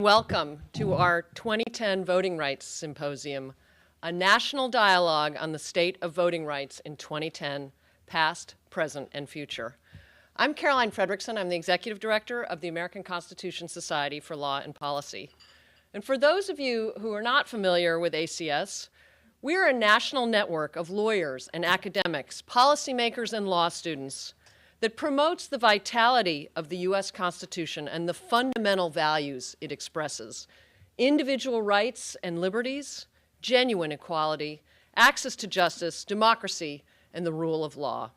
Welcome to our 2010 Voting Rights Symposium, a national dialogue on the state of voting rights in 2010, past, present, and future. I'm Caroline Fredrickson. I'm the Executive Director of the American Constitution Society for Law and Policy. And for those of you who are not familiar with ACS, we're a national network of lawyers and academics, policymakers, and law students that promotes the vitality of the U.S. Constitution and the fundamental values it expresses: individual rights and liberties, genuine equality, access to justice, democracy, and the rule of law.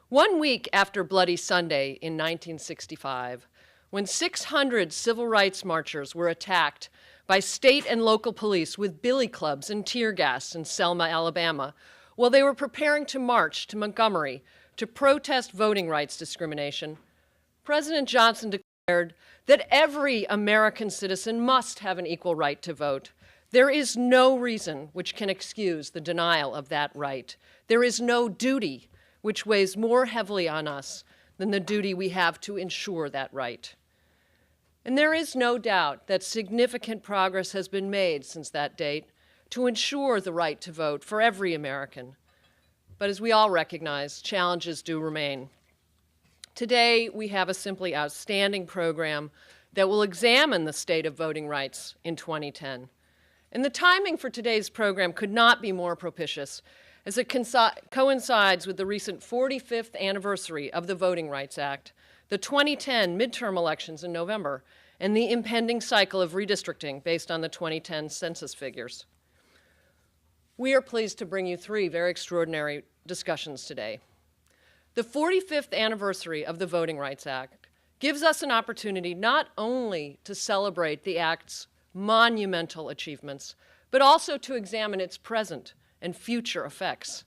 1 week after Bloody Sunday in 1965, when 600 civil rights marchers were attacked by state and local police with billy clubs and tear gas in Selma, Alabama, while they were preparing to march to Montgomery to protest voting rights discrimination, President Johnson declared that every American citizen must have an equal right to vote. There is no reason which can excuse the denial of that right. There is no duty which weighs more heavily on us than the duty we have to ensure that right. And there is no doubt that significant progress has been made since that date to ensure the right to vote for every American. But as we all recognize, challenges do remain. Today, we have a simply outstanding program that will examine the state of voting rights in 2010. And the timing for today's program could not be more propitious, as it coincides with the recent 45th anniversary of the Voting Rights Act, the 2010 midterm elections in November, and the impending cycle of redistricting based on the 2010 census figures. We are pleased to bring you three very extraordinary discussions today. The 45th anniversary of the Voting Rights Act gives us an opportunity not only to celebrate the Act's monumental achievements, but also to examine its present and future effects.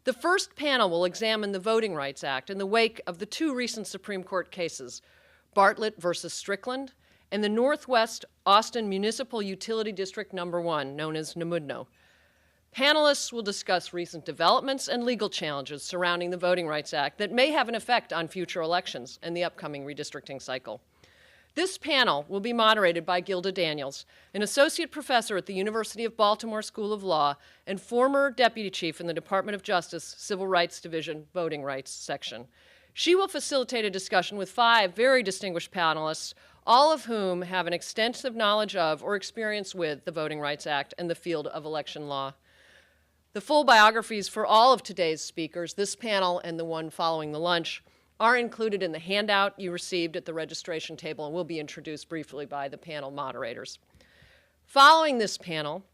The first panel will examine the Voting Rights Act in the wake of the two recent Supreme Court cases, Bartlett versus Strickland and the Northwest Austin Municipal Utility District No. 1, known as NMUDNO. Panelists will discuss recent developments and legal challenges surrounding the Voting Rights Act that may have an effect on future elections and the upcoming redistricting cycle. This panel will be moderated by Gilda Daniels, an associate professor at the University of Baltimore School of Law and former deputy chief in the Department of Justice Civil Rights Division Voting Rights Section. She will facilitate a discussion with 5 very distinguished panelists, all of whom have an extensive knowledge of or experience with the Voting Rights Act and the field of election law. The full biographies for all of today's speakers, this panel and the one following the lunch, are included in the handout you received at the registration table and will be introduced briefly by the panel moderators. Following this panel,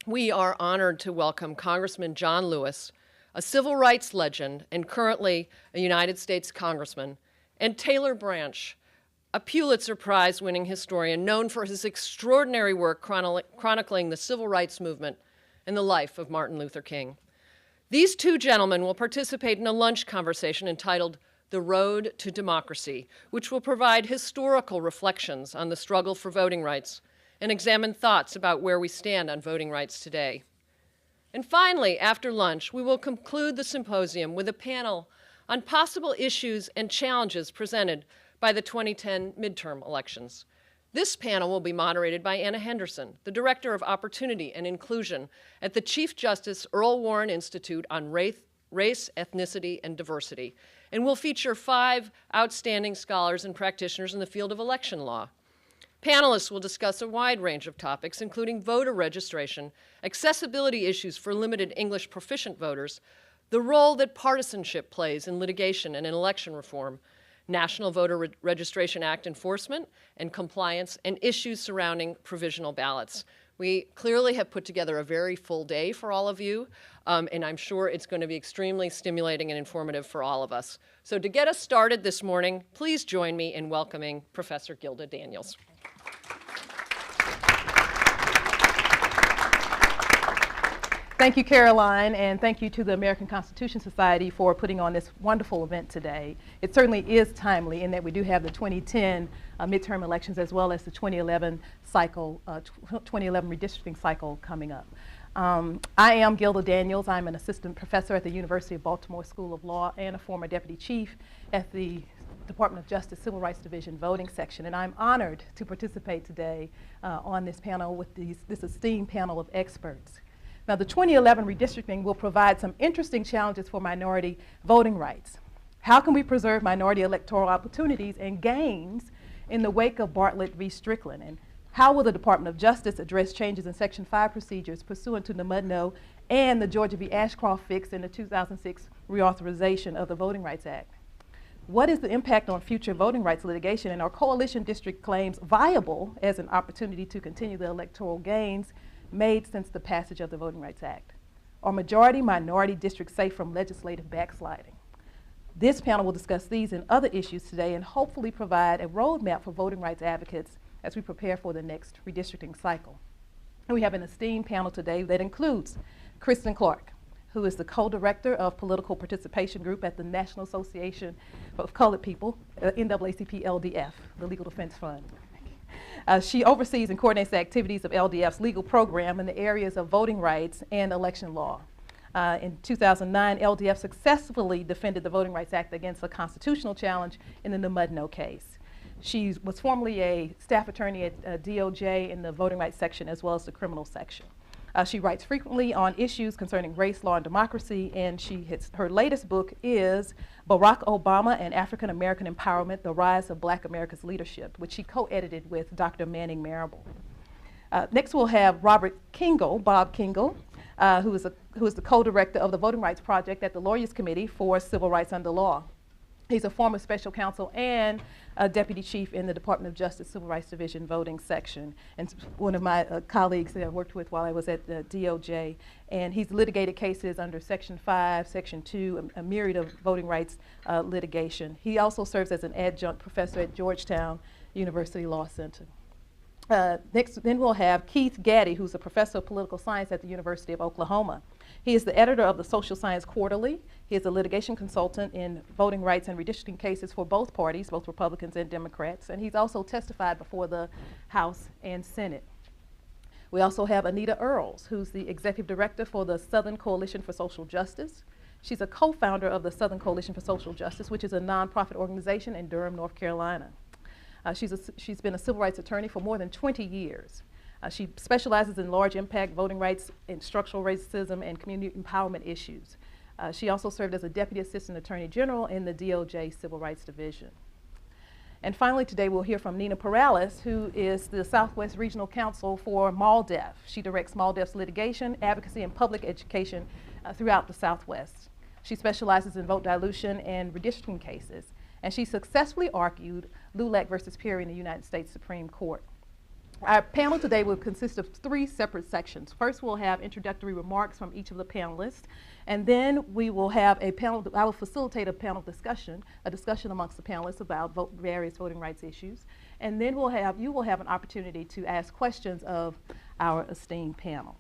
we are honored to welcome Congressman John Lewis, a civil rights legend and currently a United States Congressman, and Taylor Branch, a Pulitzer Prize-winning historian known for his extraordinary work chronicling the civil rights movement and the life of Martin Luther King. These two gentlemen will participate in a lunch conversation entitled The Road to Democracy, which will provide historical reflections on the struggle for voting rights and examine thoughts about where we stand on voting rights today. And finally, after lunch, we will conclude the symposium with a panel on possible issues and challenges presented by the 2010 midterm elections. This panel will be moderated by Anna Henderson, the Director of Opportunity and Inclusion at the Chief Justice Earl Warren Institute on Race, Ethnicity, and Diversity, and will feature 5 outstanding scholars and practitioners in the field of election law. Panelists will discuss a wide range of topics, including voter registration, accessibility issues for limited English proficient voters, the role that partisanship plays in litigation and in election reform, National Voter Registration Act enforcement and compliance, and issues surrounding provisional ballots. We clearly have put together a very full day for all of you, and I'm sure it's going to be extremely stimulating and informative for all of us. So to get us started this morning, please join me in welcoming Professor Gilda Daniels. Thank you, Caroline, and thank you to the American Constitution Society for putting on this wonderful event today. It certainly is timely in that we do have the 2010 midterm elections as well as the 2011 cycle, 2011 redistricting cycle coming up. I am Gilda Daniels. I'm an assistant professor at the University of Baltimore School of Law and a former deputy chief at the Department of Justice Civil Rights Division voting section, and I'm honored to participate today on this panel with this esteemed panel of experts. Now, the 2011 redistricting will provide some interesting challenges for minority voting rights. How can we preserve minority electoral opportunities and gains in the wake of Bartlett v. Strickland? And how will the Department of Justice address changes in Section 5 procedures pursuant to the Mudno and the Georgia v. Ashcroft fix in the 2006 reauthorization of the Voting Rights Act? What is the impact on future voting rights litigation, and are coalition district claims viable as an opportunity to continue the electoral gains made since the passage of the Voting Rights Act? Are majority-minority districts safe from legislative backsliding? This panel will discuss these and other issues today and hopefully provide a roadmap for voting rights advocates as we prepare for the next redistricting cycle. And we have an esteemed panel today that includes Kristen Clark, who is the co-director of Political Participation Group at the National Association of Colored People, NAACP-LDF, the Legal Defense Fund. She oversees and coordinates the activities of LDF's legal program in the areas of voting rights and election law. In 2009, LDF successfully defended the Voting Rights Act against a constitutional challenge in the Mudno case. She was formerly a staff attorney at DOJ in the voting rights section as well as the criminal section. She writes frequently on issues concerning race, law, and democracy, and her latest book is Barack Obama and African American Empowerment, The Rise of Black America's Leadership, which she co-edited with Dr. Manning Marable. Next we'll have Robert Kingle, Bob Kingle, who is the co-director of the Voting Rights Project at the Lawyers Committee for Civil Rights Under Law. He's a former special counsel and a deputy chief in the Department of Justice Civil Rights Division voting section, and one of my colleagues that I worked with while I was at the DOJ. And he's litigated cases under Section 5, Section 2, a myriad of voting rights litigation. He also serves as an adjunct professor at Georgetown University Law Center. Then we'll have Keith Gaddy, who's a professor of political science at the University of Oklahoma. He is the editor of the Social Science Quarterly. He is a litigation consultant in voting rights and redistricting cases for both parties, both Republicans and Democrats, and he's also testified before the House and Senate. We also have Anita Earls, who's the executive director for the Southern Coalition for Social Justice. She's a co-founder of the Southern Coalition for Social Justice, which is a nonprofit organization in Durham, North Carolina. She's been a civil rights attorney for more than 20 years. She specializes in large impact voting rights and structural racism and community empowerment issues. She also served as a Deputy Assistant Attorney General in the DOJ Civil Rights Division. And finally today we'll hear from Nina Perales, who is the Southwest Regional Counsel for MALDEF. She directs MALDEF's litigation, advocacy, and public education throughout the Southwest. She specializes in vote dilution and redistricting cases, and she successfully argued LULAC versus Perry in the United States Supreme Court. Our panel today will consist of 3 separate sections. First, we'll have introductory remarks from each of the panelists, and then we will have a panel, I will facilitate a panel discussion, a discussion amongst the panelists about various voting rights issues, and then you will have an opportunity to ask questions of our esteemed panel.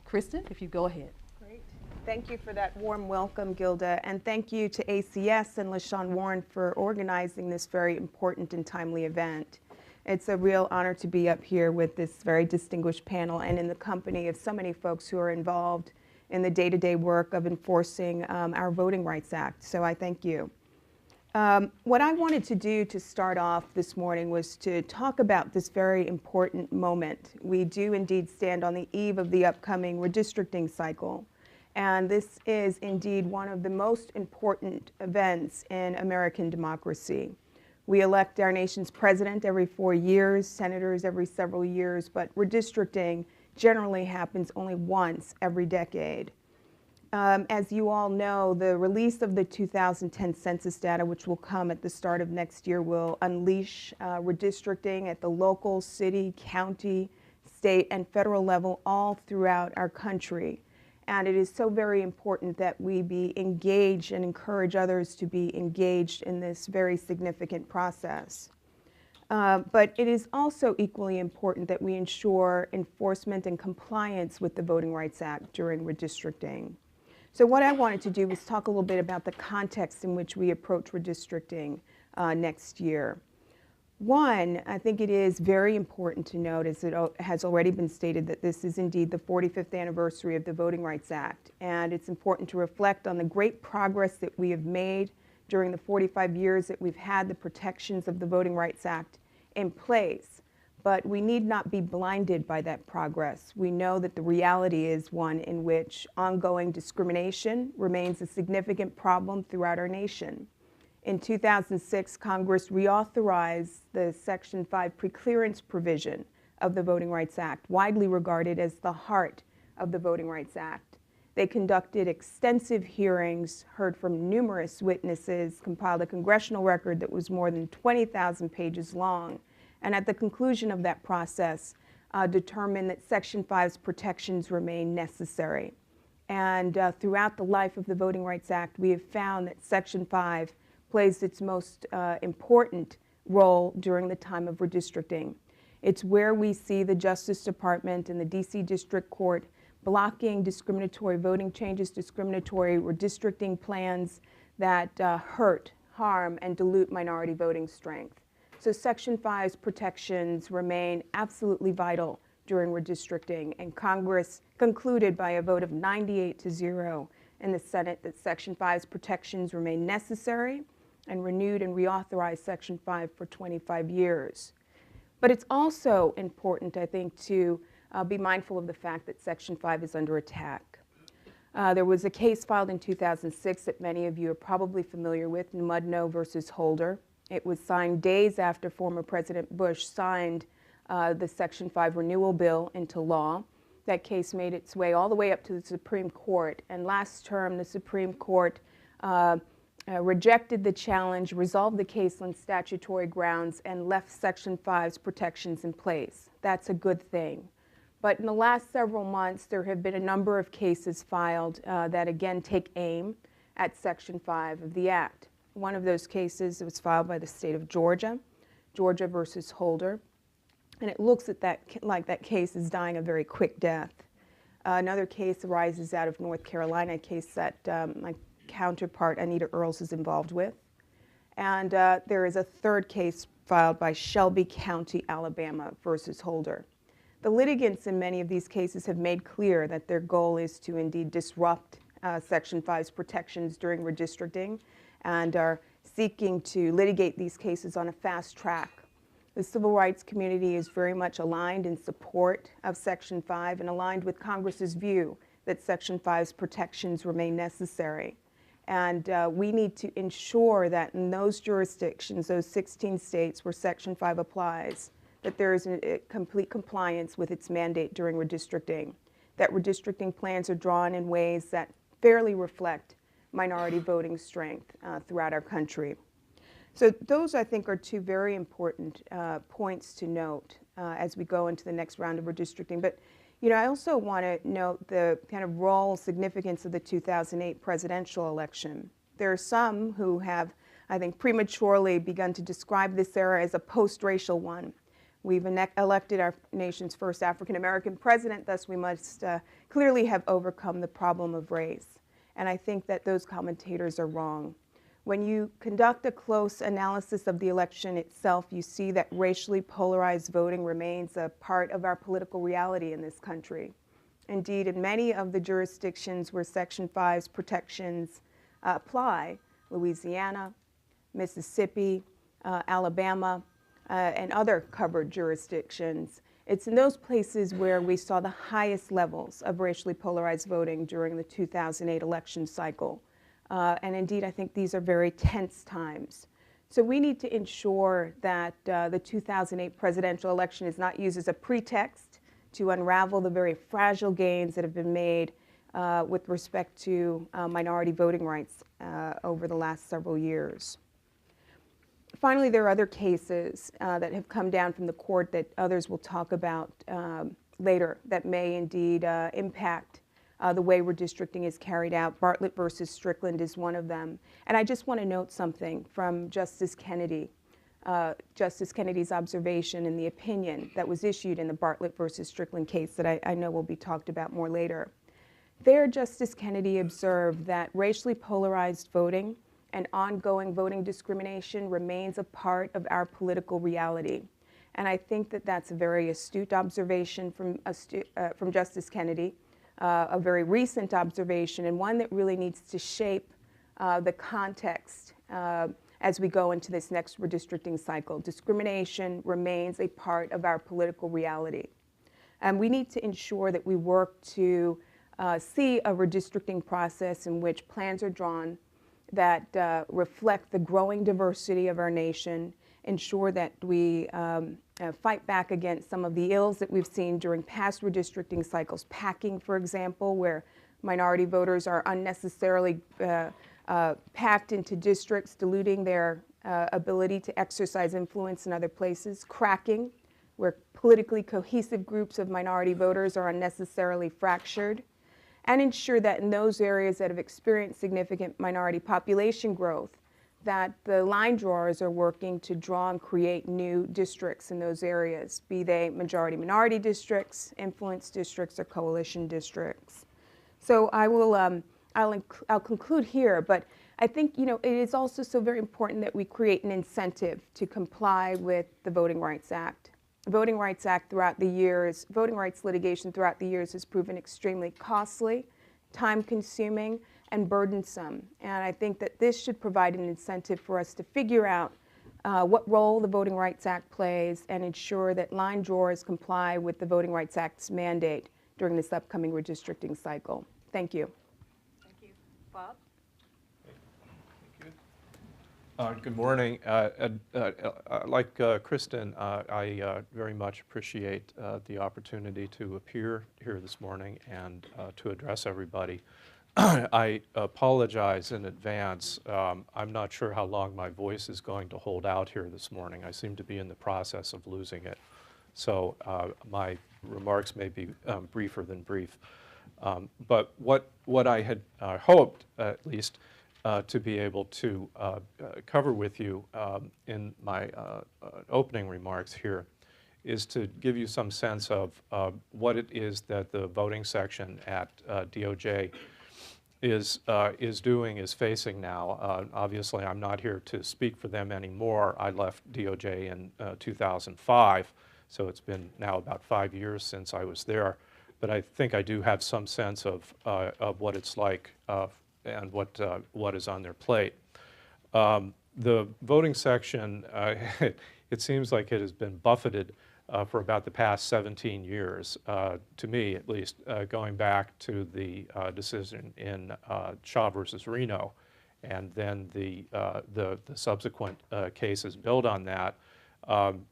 Kristen, if you go ahead. Great. Thank you for that warm welcome, Gilda, and thank you to ACS and LaShawn Warren for organizing this very important and timely event. It's a real honor to be up here with this very distinguished panel and in the company of so many folks who are involved in the day-to-day work of enforcing our Voting Rights Act. So I thank you. What I wanted to do to start off this morning was to talk about this very important moment. We do indeed stand on the eve of the upcoming redistricting cycle. And this is indeed one of the most important events in American democracy. We elect our nation's president every 4 years, senators every several years, but redistricting generally happens only once every decade. As you all know, the release of the 2010 census data, which will come at the start of next year, will unleash redistricting at the local, city, county, state, and federal level all throughout our country. And it is so very important that we be engaged and encourage others to be engaged in this very significant process. But it is also equally important that we ensure enforcement and compliance with the Voting Rights Act during redistricting. So what I wanted to do was talk a little bit about the context in which we approach redistricting next year. One, I think it is very important to note, as it has already been stated, that this is indeed the 45th anniversary of the Voting Rights Act, and it's important to reflect on the great progress that we have made during the 45 years that we've had the protections of the Voting Rights Act in place. But we need not be blinded by that progress. We know that the reality is one in which ongoing discrimination remains a significant problem throughout our nation. In 2006, Congress reauthorized the Section 5 preclearance provision of the Voting Rights Act, widely regarded as the heart of the Voting Rights Act. They conducted extensive hearings, heard from numerous witnesses, compiled a congressional record that was more than 20,000 pages long, and at the conclusion of that process, determined that Section 5's protections remain necessary. And throughout the life of the Voting Rights Act, we have found that Section 5 plays its most important role during the time of redistricting. It's where we see the Justice Department and the DC District Court blocking discriminatory voting changes, discriminatory redistricting plans that hurt, harm, and dilute minority voting strength. So Section 5's protections remain absolutely vital during redistricting, and Congress concluded by a vote of 98-0 in the Senate that Section 5's protections remain necessary, and renewed and reauthorized Section 5 for 25 years. But it's also important, I think, to be mindful of the fact that Section 5 is under attack. There was a case filed in 2006 that many of you are probably familiar with, Mudno versus Holder. It was signed days after former President Bush signed the Section 5 renewal bill into law. That case made its way all the way up to the Supreme Court, and last term the Supreme Court rejected the challenge, resolved the case on statutory grounds, and left Section 5's protections in place. That's a good thing. But in the last several months, there have been a number of cases filed that again take aim at Section 5 of the Act. One of those cases was filed by the state of Georgia, Georgia versus Holder, and it looks at that like that case is dying a very quick death. Another case arises out of North Carolina, a case that my counterpart Anita Earls is involved with. And there is a third case filed by Shelby County, Alabama versus Holder. The litigants in many of these cases have made clear that their goal is to indeed disrupt Section 5's protections during redistricting and are seeking to litigate these cases on a fast track. The civil rights community is very much aligned in support of Section 5 and aligned with Congress's view that Section 5's protections remain necessary. And we need to ensure that in those jurisdictions, those 16 states where Section 5 applies, that there is a complete compliance with its mandate during redistricting, that redistricting plans are drawn in ways that fairly reflect minority voting strength throughout our country. So those, I think, are two very important points to note as we go into the next round of redistricting. But you know, I also want to note the kind of role, significance of the 2008 presidential election. There are some who have, I think, prematurely begun to describe this era as a post-racial one. We've elected our nation's first African-American president, thus we must clearly have overcome the problem of race. And I think that those commentators are wrong. When you conduct a close analysis of the election itself, you see that racially polarized voting remains a part of our political reality in this country. Indeed, in many of the jurisdictions where Section 5's protections apply, Louisiana, Mississippi, Alabama, and other covered jurisdictions, it's in those places where we saw the highest levels of racially polarized voting during the 2008 election cycle. And indeed, I think these are very tense times. So we need to ensure that the 2008 presidential election is not used as a pretext to unravel the very fragile gains that have been made with respect to minority voting rights over the last several years. Finally, there are other cases that have come down from the court that others will talk about later that may indeed impact the way redistricting is carried out. Bartlett versus Strickland is one of them. And I just want to note something from Justice Kennedy. Justice Kennedy's observation in the opinion that was issued in the Bartlett versus Strickland case that I know will be talked about more later. There, Justice Kennedy observed that racially polarized voting and ongoing voting discrimination remains a part of our political reality. And I think that that's a very astute observation from Justice Kennedy, a very recent observation, and one that really needs to shape the context as we go into this next redistricting cycle. Discrimination remains a part of our political reality. And we need to ensure that we work to see a redistricting process in which plans are drawn that reflect the growing diversity of our nation, ensure that we fight back against some of the ills that we've seen during past redistricting cycles, packing, for example, where minority voters are unnecessarily packed into districts, diluting their ability to exercise influence in other places, cracking, where politically cohesive groups of minority voters are unnecessarily fractured, and ensure that in those areas that have experienced significant minority population growth, that the line drawers are working to draw and create new districts in those areas, be they majority-minority districts, influence districts, or coalition districts. So I'll conclude here, but I think, it is also so very important that we create an incentive to comply with the Voting Rights Act. The Voting Rights Act throughout the years, voting rights litigation throughout the years has proven extremely costly, time-consuming, and burdensome. And I think that this should provide an incentive for us to figure out what role the Voting Rights Act plays and ensure that line drawers comply with the Voting Rights Act's mandate during this upcoming redistricting cycle. Thank you. Thank you. Bob? Good morning. Like Kristen, I very much appreciate the opportunity to appear here this morning and to address everybody. I apologize in advance. I'm not sure how long my voice is going to hold out here this morning. I seem to be in the process of losing it. So my remarks may be briefer than brief. But what I had hoped, at least, to be able to cover with you in my opening remarks here is to give you some sense of what it is that the voting section at DOJ is facing now. Obviously, I'm not here to speak for them anymore. I left DOJ in 2005, so it's been now about 5 years since I was there. But I think I do have some sense of what it's like and what is on their plate. The voting section, it seems like it has been buffeted for about the past 17 years, to me at least, going back to the decision in Shaw versus Reno, and then the subsequent cases built on that.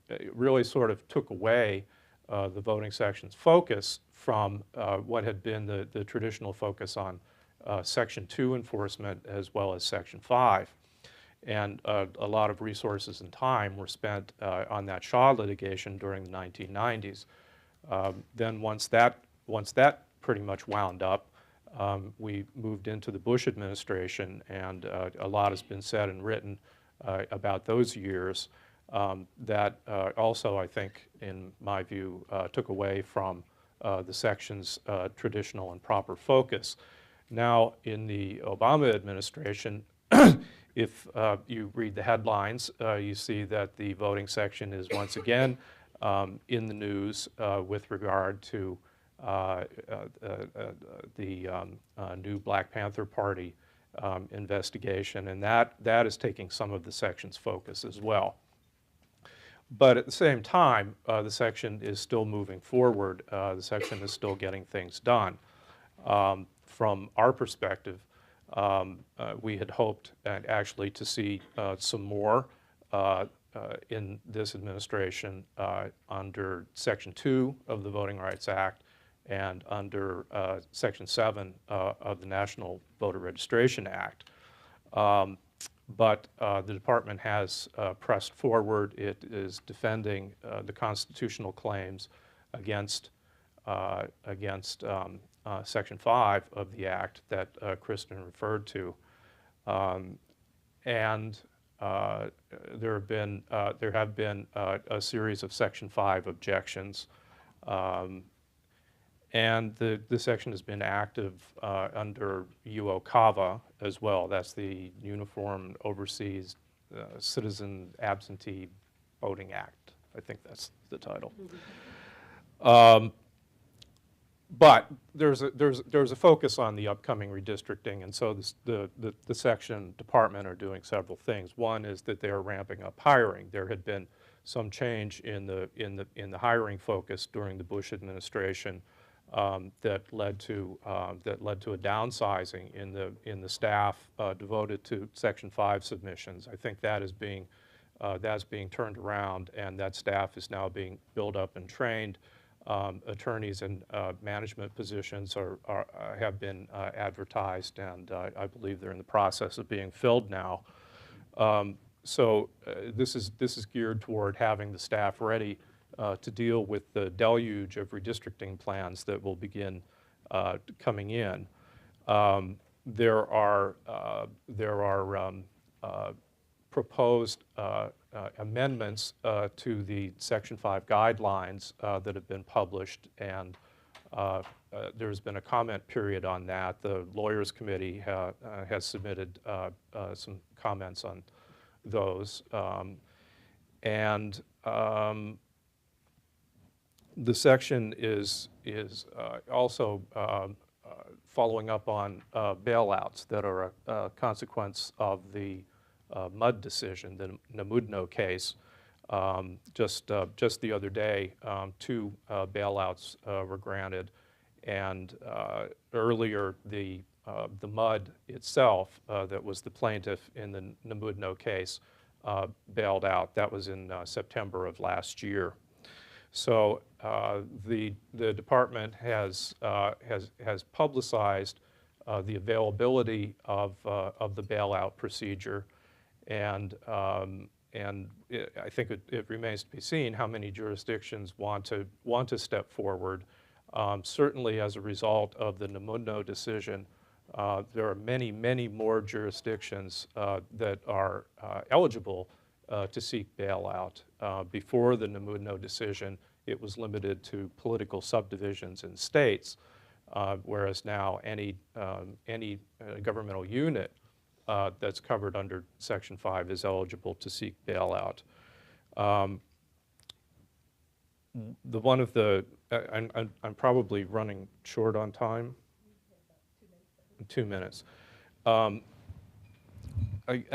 It really sort of took away the voting section's focus from what had been the traditional focus on Section 2 enforcement as well as Section 5. And a lot of resources and time were spent on that Shaw litigation during the 1990s. Then once that pretty much wound up, we moved into the Bush administration, and a lot has been said and written about those years that also, I think, in my view, took away from the section's traditional and proper focus. Now, in the Obama administration, if you read the headlines, you see that the voting section is once again in the news with regard to the new Black Panther Party investigation, and that is taking some of the section's focus as well. But at the same time, the section is still moving forward. The section is still getting things done. From our perspective, we had hoped actually to see some more in this administration under Section 2 of the Voting Rights Act and under Section 7 of the National Voter Registration Act. But the department has pressed forward. It is defending the constitutional claims against Section 5 of the Act that Kristen referred to, and there have been a series of Section 5 objections, and the section has been active under UOCAVA as well. That's the Uniform Overseas Citizen Absentee Voting Act. I think that's the title. But there's a focus on the upcoming redistricting, and so the section department are doing several things. One is that they are ramping up hiring. There had been some change in the hiring focus during the Bush administration that led to a downsizing in the staff devoted to Section 5 submissions. I think that's being turned around, and that staff is now being built up and trained. Attorneys and management positions have been advertised, and I believe they're in the process of being filled now. So this is geared toward having the staff ready to deal with the deluge of redistricting plans that will begin coming in. There are proposed amendments to the Section 5 guidelines that have been published, and there's been a comment period on that. The Lawyers Committee has submitted some comments on those. The section is also following up on bailouts that are a consequence of the Mudd decision, the Namudno case. Just the other day, 2 bailouts were granted, and earlier the Mudd itself, that was the plaintiff in the Namudno case, bailed out. That was in September of last year. So the department has publicized the availability of the bailout procedure. And I think it remains to be seen how many jurisdictions want to step forward. Certainly, as a result of the Namudno decision, there are many more jurisdictions that are eligible to seek bailout. Before the Namudno decision, it was limited to political subdivisions in states, whereas now any governmental unit that's covered under Section 5 is eligible to seek bailout. I'm probably running short on time. 2 minutes. I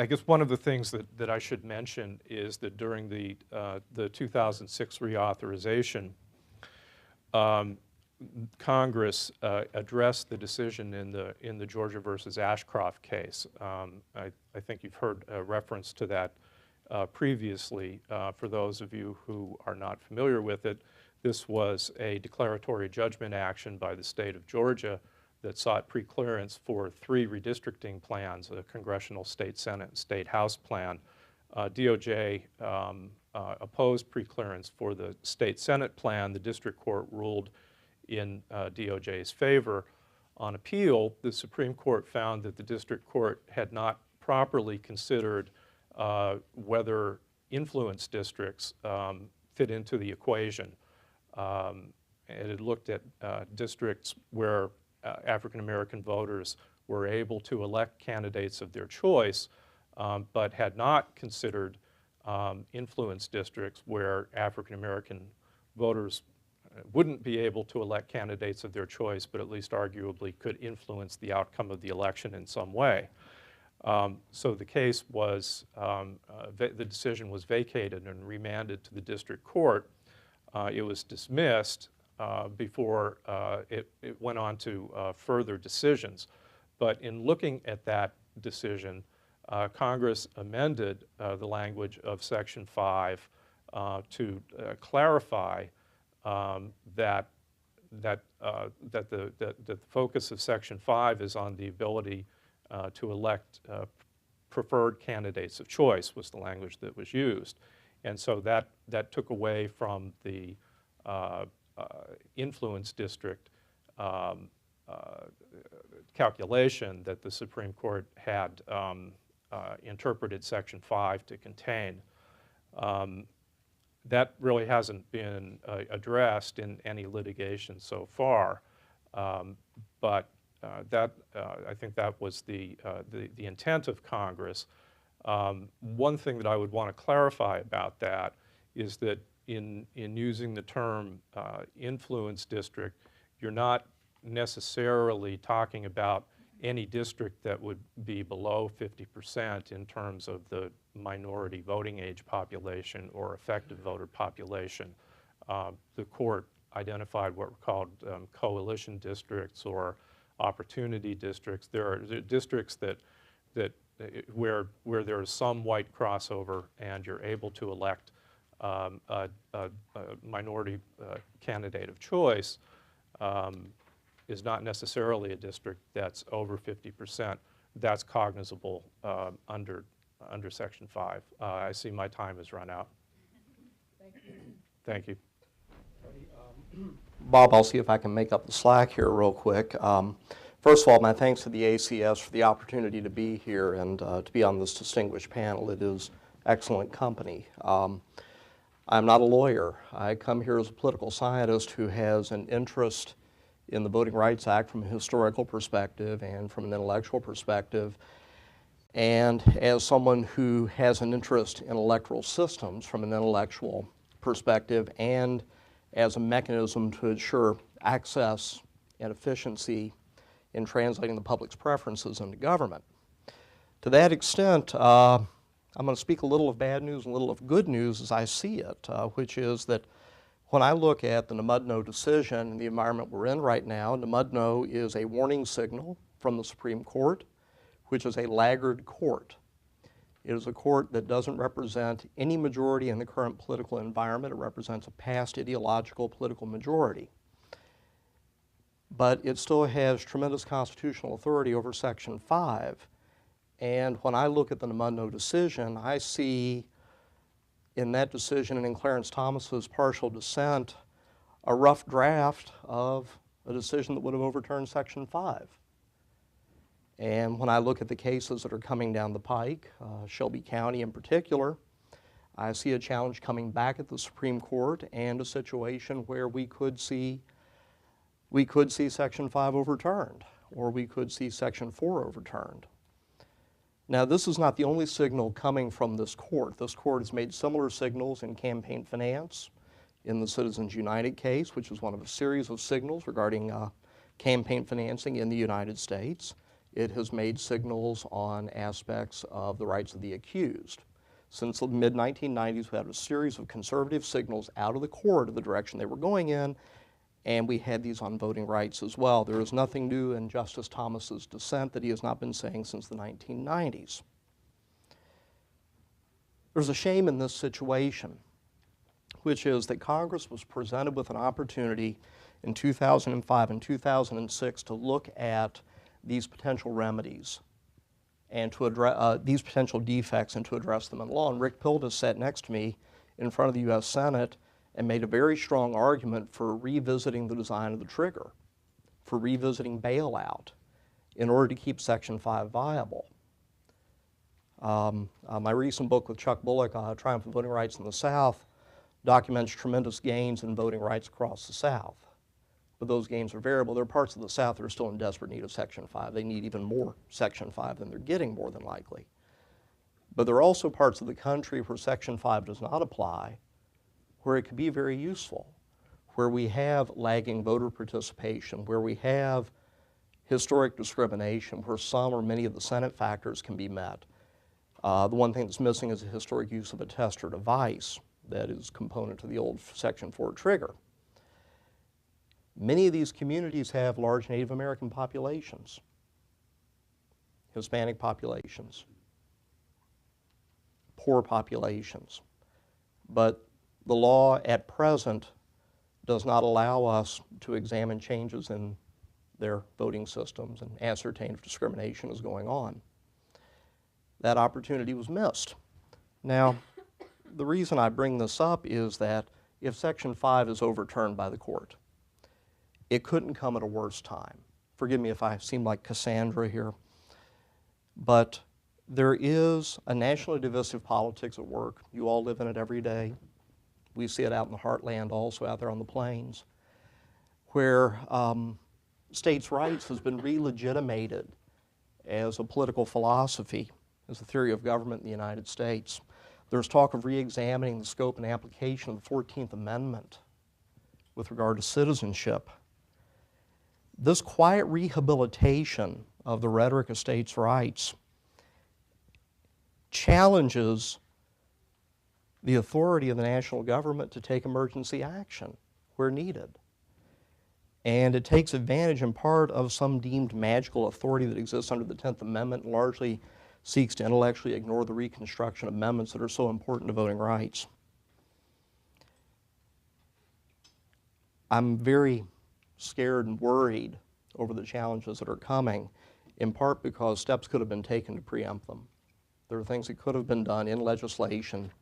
guess one of the things that I should mention is that during the 2006 reauthorization, Congress addressed the decision in the Georgia versus Ashcroft case. I think you've heard a reference to that previously. For those of you who are not familiar with it, this was a declaratory judgment action by the state of Georgia that sought preclearance for 3 redistricting plans, a congressional, state Senate, and state House plan. DOJ opposed preclearance for the state Senate plan. The district court ruled in DOJ's favor. On appeal, the Supreme Court found that the district court had not properly considered whether influence districts fit into the equation. It had looked at districts where African American voters were able to elect candidates of their choice, but had not considered influence districts where African American voters wouldn't be able to elect candidates of their choice, but at least arguably could influence the outcome of the election in some way. So the case was, the decision was vacated and remanded to the district court. It was dismissed before it went on to further decisions. But in looking at that decision, Congress amended the language of Section 5 to clarify that the focus of Section 5 is on the ability to elect preferred candidates of choice, was the language that was used. And so that took away from the influence district calculation that the Supreme Court had interpreted Section 5 to contain. That really hasn't been addressed in any litigation so far, but I think that was the intent of Congress. One thing that I would want to clarify about that is that in using the term influence district, you're not necessarily talking about any district that would be below 50% in terms of the minority voting age population or effective voter population. The court identified what were called coalition districts or opportunity districts. There are districts where there is some white crossover and you're able to elect a minority candidate of choice, is not necessarily a district that's over 50%. That's cognizable under Section 5. I see my time has run out. Thank you. Bob, I'll see if I can make up the slack here real quick. First of all, my thanks to the ACS for the opportunity to be here and to be on this distinguished panel. It is excellent company. I'm not a lawyer. I come here as a political scientist who has an interest in the Voting Rights Act from a historical perspective and from an intellectual perspective, and as someone who has an interest in electoral systems from an intellectual perspective and as a mechanism to ensure access and efficiency in translating the public's preferences into government. To that extent, I'm going to speak a little of bad news and a little of good news as I see it, which is that when I look at the Namudno decision and the environment we're in right now, Namudno is a warning signal from the Supreme Court, which is a laggard court. It is a court that doesn't represent any majority in the current political environment. It represents a past ideological political majority. But it still has tremendous constitutional authority over Section 5. And when I look at the Namudno decision, I see in that decision and in Clarence Thomas's partial dissent a rough draft of a decision that would have overturned Section 5. And when I look at the cases that are coming down the pike, Shelby County in particular, I see a challenge coming back at the Supreme Court and a situation where we could see Section 5 overturned, or we could see Section 4 overturned. Now, this is not the only signal coming from this court. This court has made similar signals in campaign finance, in the Citizens United case, which is one of a series of signals regarding campaign financing in the United States. It has made signals on aspects of the rights of the accused. Since the mid-1990s, we had a series of conservative signals out of the court of the direction they were going in, and we had these on voting rights as well. There is nothing new in Justice Thomas's dissent that he has not been saying since the 1990s. There's a shame in this situation, which is that Congress was presented with an opportunity in 2005 and 2006 to look at these potential remedies and to address these potential defects and to address them in law. And Rick Pildes sat next to me in front of the U.S. Senate and made a very strong argument for revisiting the design of the trigger, for revisiting bailout in order to keep Section 5 viable. My recent book with Chuck Bullock, Triumph of Voting Rights in the South, documents tremendous gains in voting rights across the South. But those gains are variable. There are parts of the South that are still in desperate need of Section 5. They need even more Section 5 than they're getting, more than likely. But there are also parts of the country where Section 5 does not apply, where it could be very useful, where we have lagging voter participation, where we have historic discrimination, where some or many of the Senate factors can be met. The one thing that's missing is the historic use of a test or device that is component to the old Section 4 trigger. Many of these communities have large Native American populations, Hispanic populations, poor populations. But the law at present does not allow us to examine changes in their voting systems and ascertain if discrimination is going on. That opportunity was missed. Now, the reason I bring this up is that if Section 5 is overturned by the court, it couldn't come at a worse time. Forgive me if I seem like Cassandra here, but there is a nationally divisive politics at work. You all live in it every day. We see it out in the heartland, also out there on the plains, where states' rights has been re-legitimated as a political philosophy, as a theory of government in the United States. There's talk of re-examining the scope and application of the 14th Amendment with regard to citizenship. This quiet rehabilitation of the rhetoric of states' rights challenges the authority of the national government to take emergency action where needed. And it takes advantage in part of some deemed magical authority that exists under the 10th Amendment and largely seeks to intellectually ignore the Reconstruction amendments that are so important to voting rights. I'm very scared and worried over the challenges that are coming, in part because steps could have been taken to preempt them. There are things that could have been done in legislation,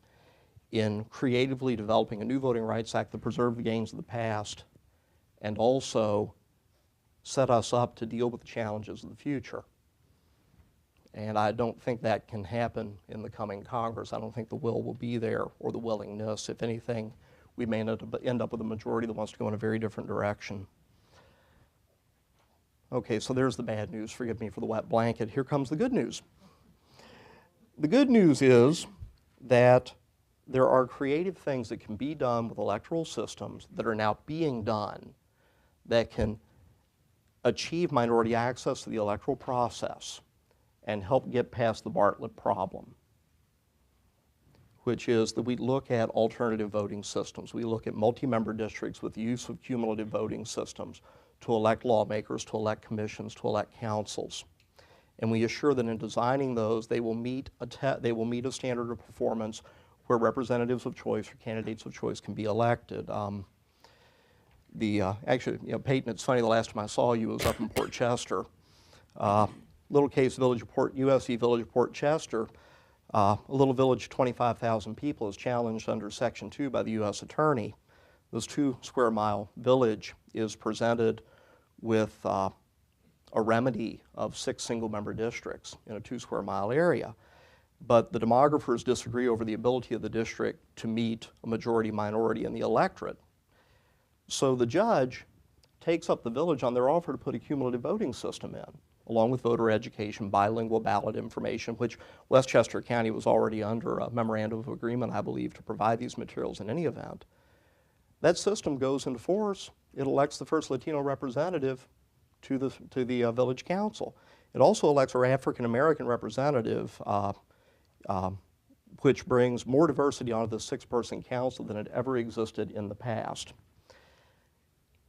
in creatively developing a new Voting Rights Act that preserved the gains of the past and also set us up to deal with the challenges of the future. And I don't think that can happen in the coming Congress. I don't think the will be there or the willingness. If anything, we may end up with a majority that wants to go in a very different direction. Okay, so there's the bad news. Forgive me for the wet blanket. Here comes the good news. The good news is that there are creative things that can be done with electoral systems that are now being done that can achieve minority access to the electoral process and help get past the Bartlett problem, which is that we look at alternative voting systems. We look at multi-member districts with the use of cumulative voting systems to elect lawmakers, to elect commissions, to elect councils. And we assure that in designing those, they will meet a standard of performance where representatives of choice or candidates of choice can be elected. Actually, Peyton, it's funny, the last time I saw you was up in Port Chester. Little Case Village of USC Village of Port Chester, a little village of 25,000 people is challenged under Section 2 by the U.S. Attorney. This 2-square-mile village is presented with a remedy of 6 single-member districts in a 2-square-mile area. But the demographers disagree over the ability of the district to meet a majority-minority in the electorate. So the judge takes up the village on their offer to put a cumulative voting system in, along with voter education, bilingual ballot information, which Westchester County was already under a memorandum of agreement, I believe, to provide these materials in any event. That system goes into force. It elects the first Latino representative to the village council. It also elects our African-American representative, which brings more diversity onto the 6-person council than had ever existed in the past.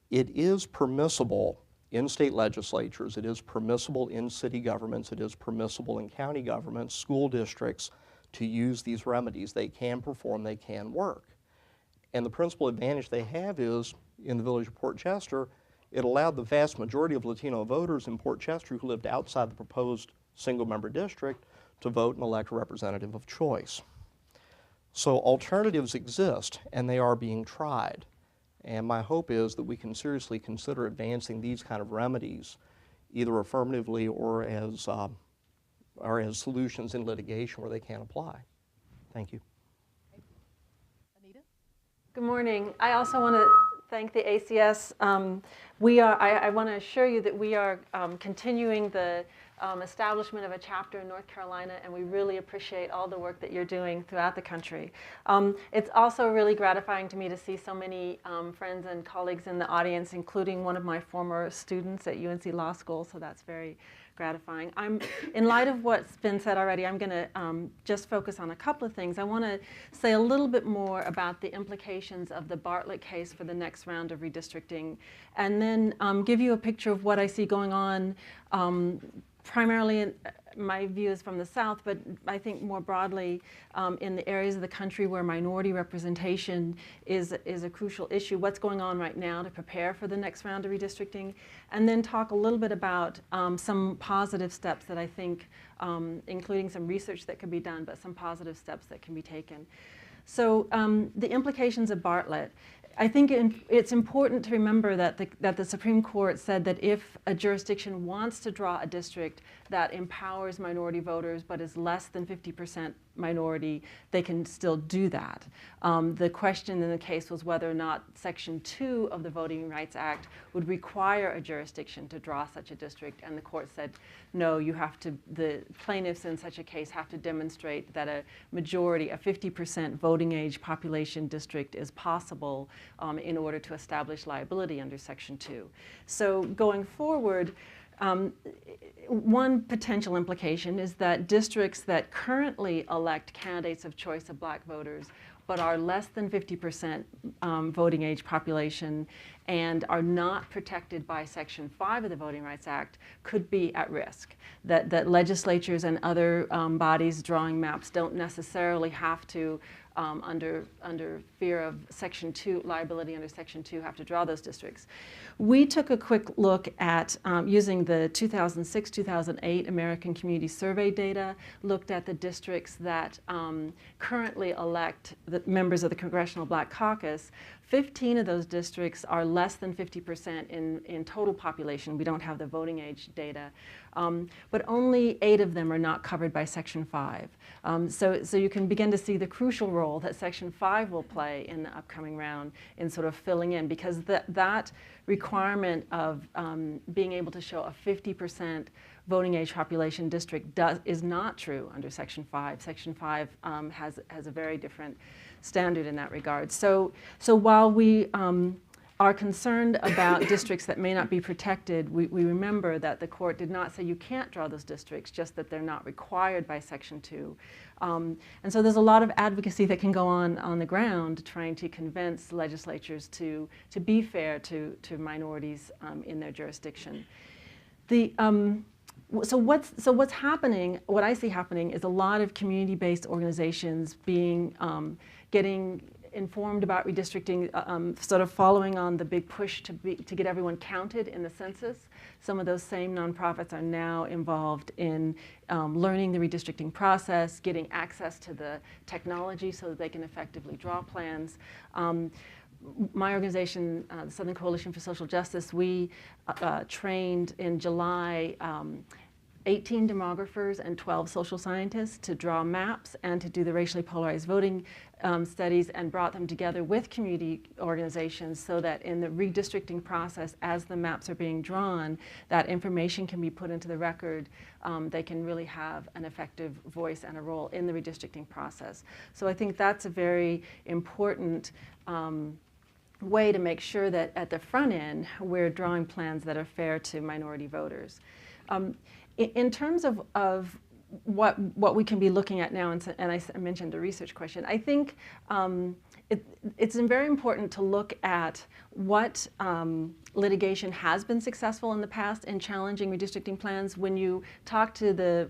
It is permissible in state legislatures, it is permissible in city governments, it is permissible in county governments, school districts to use these remedies. They can perform, they can work. And the principal advantage they have is, in the village of Port Chester, it allowed the vast majority of Latino voters in Port Chester who lived outside the proposed single-member district to vote and elect a representative of choice. So alternatives exist, and they are being tried. And my hope is that we can seriously consider advancing these kind of remedies, either affirmatively or as solutions in litigation where they can apply. Thank you. Anita? Good morning. I also want to thank the ACS. I want to assure you that we are continuing the establishment of a chapter in North Carolina, and we really appreciate all the work that you're doing throughout the country. It's also really gratifying to me to see so many friends and colleagues in the audience, including one of my former students at UNC Law School, so that's very gratifying. In light of what's been said already, I'm going to just focus on a couple of things. I want to say a little bit more about the implications of the Bartlett case for the next round of redistricting, and then give you a picture of what I see going on primarily, my view is from the South, but I think more broadly in the areas of the country where minority representation is a crucial issue. What's going on right now to prepare for the next round of redistricting, and then talk a little bit about some positive steps that I think, including some research that could be done, but some positive steps that can be taken. So the implications of Bartlett. I think it's important to remember that the Supreme Court said that if a jurisdiction wants to draw a district that empowers minority voters but is less than 50% minority, they can still do that. The question in the case was whether or not Section 2 of the Voting Rights Act would require a jurisdiction to draw such a district, and the court said, no, you have to, the plaintiffs in such a case have to demonstrate that a majority, a 50% voting age population district is possible in order to establish liability under Section 2. So going forward, one potential implication is that districts that currently elect candidates of choice of black voters but are less than 50% voting age population and are not protected by Section 5 of the Voting Rights Act could be at risk. That legislatures and other bodies drawing maps don't necessarily have to, under fear of Section 2, liability under Section 2, have to draw those districts. We took a quick look at, using the 2006-2008 American Community Survey data, looked at the districts that currently elect the members of the Congressional Black Caucus. 15 of those districts are less than 50% in total population. We don't have the voting age data. But only 8 of them are not covered by Section 5. So you can begin to see the crucial role that Section 5 will play in the upcoming round in sort of filling in, because that requirement of being able to show a 50% voting age population district is not true under Section 5. Section 5 has a very different standard in that regard. So while we are concerned about districts that may not be protected, we remember that the court did not say you can't draw those districts, just that they're not required by Section 2. And so there's a lot of advocacy that can go on the ground trying to convince legislatures to be fair to minorities in their jurisdiction. So what's happening, what I see happening is a lot of community-based organizations getting informed about redistricting, sort of following on the big push to get everyone counted in the census. Some of those same nonprofits are now involved in learning the redistricting process, getting access to the technology so that they can effectively draw plans. My organization, the Southern Coalition for Social Justice, we trained in July 18 demographers and 12 social scientists to draw maps and to do the racially polarized voting studies, and brought them together with community organizations so that in the redistricting process, as the maps are being drawn, that information can be put into the record. They can really have an effective voice and a role in the redistricting process. So I think that's a very important way to make sure that at the front end, we're drawing plans that are fair to minority voters. In terms of what we can be looking at now, and I mentioned the research question, I think it's very important to look at what litigation has been successful in the past in challenging redistricting plans. When you talk to the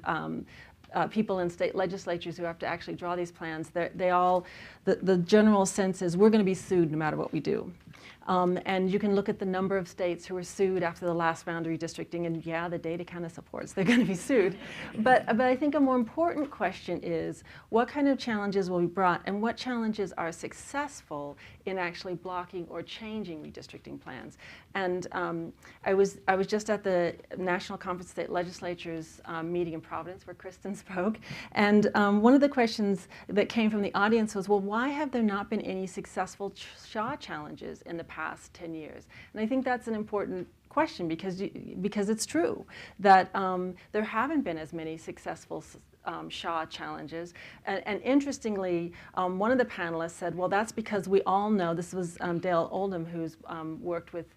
people in state legislatures who have to actually draw these plans, the general sense is we're going to be sued no matter what we do. And you can look at the number of states who were sued after the last round of redistricting, and yeah, the data kind of supports they're going to be sued. But I think a more important question is what kind of challenges will be brought, and what challenges are successful in actually blocking or changing redistricting plans. And I was just at the National Conference of State Legislatures meeting in Providence where Kristen spoke, and one of the questions that came from the audience was, well, why have there not been any successful Shaw challenges in the past 10 years? And I think that's an important question because it's true that there haven't been as many successful Shaw challenges. And interestingly, one of the panelists said, well, that's because we all know, this was Dale Oldham, who's worked with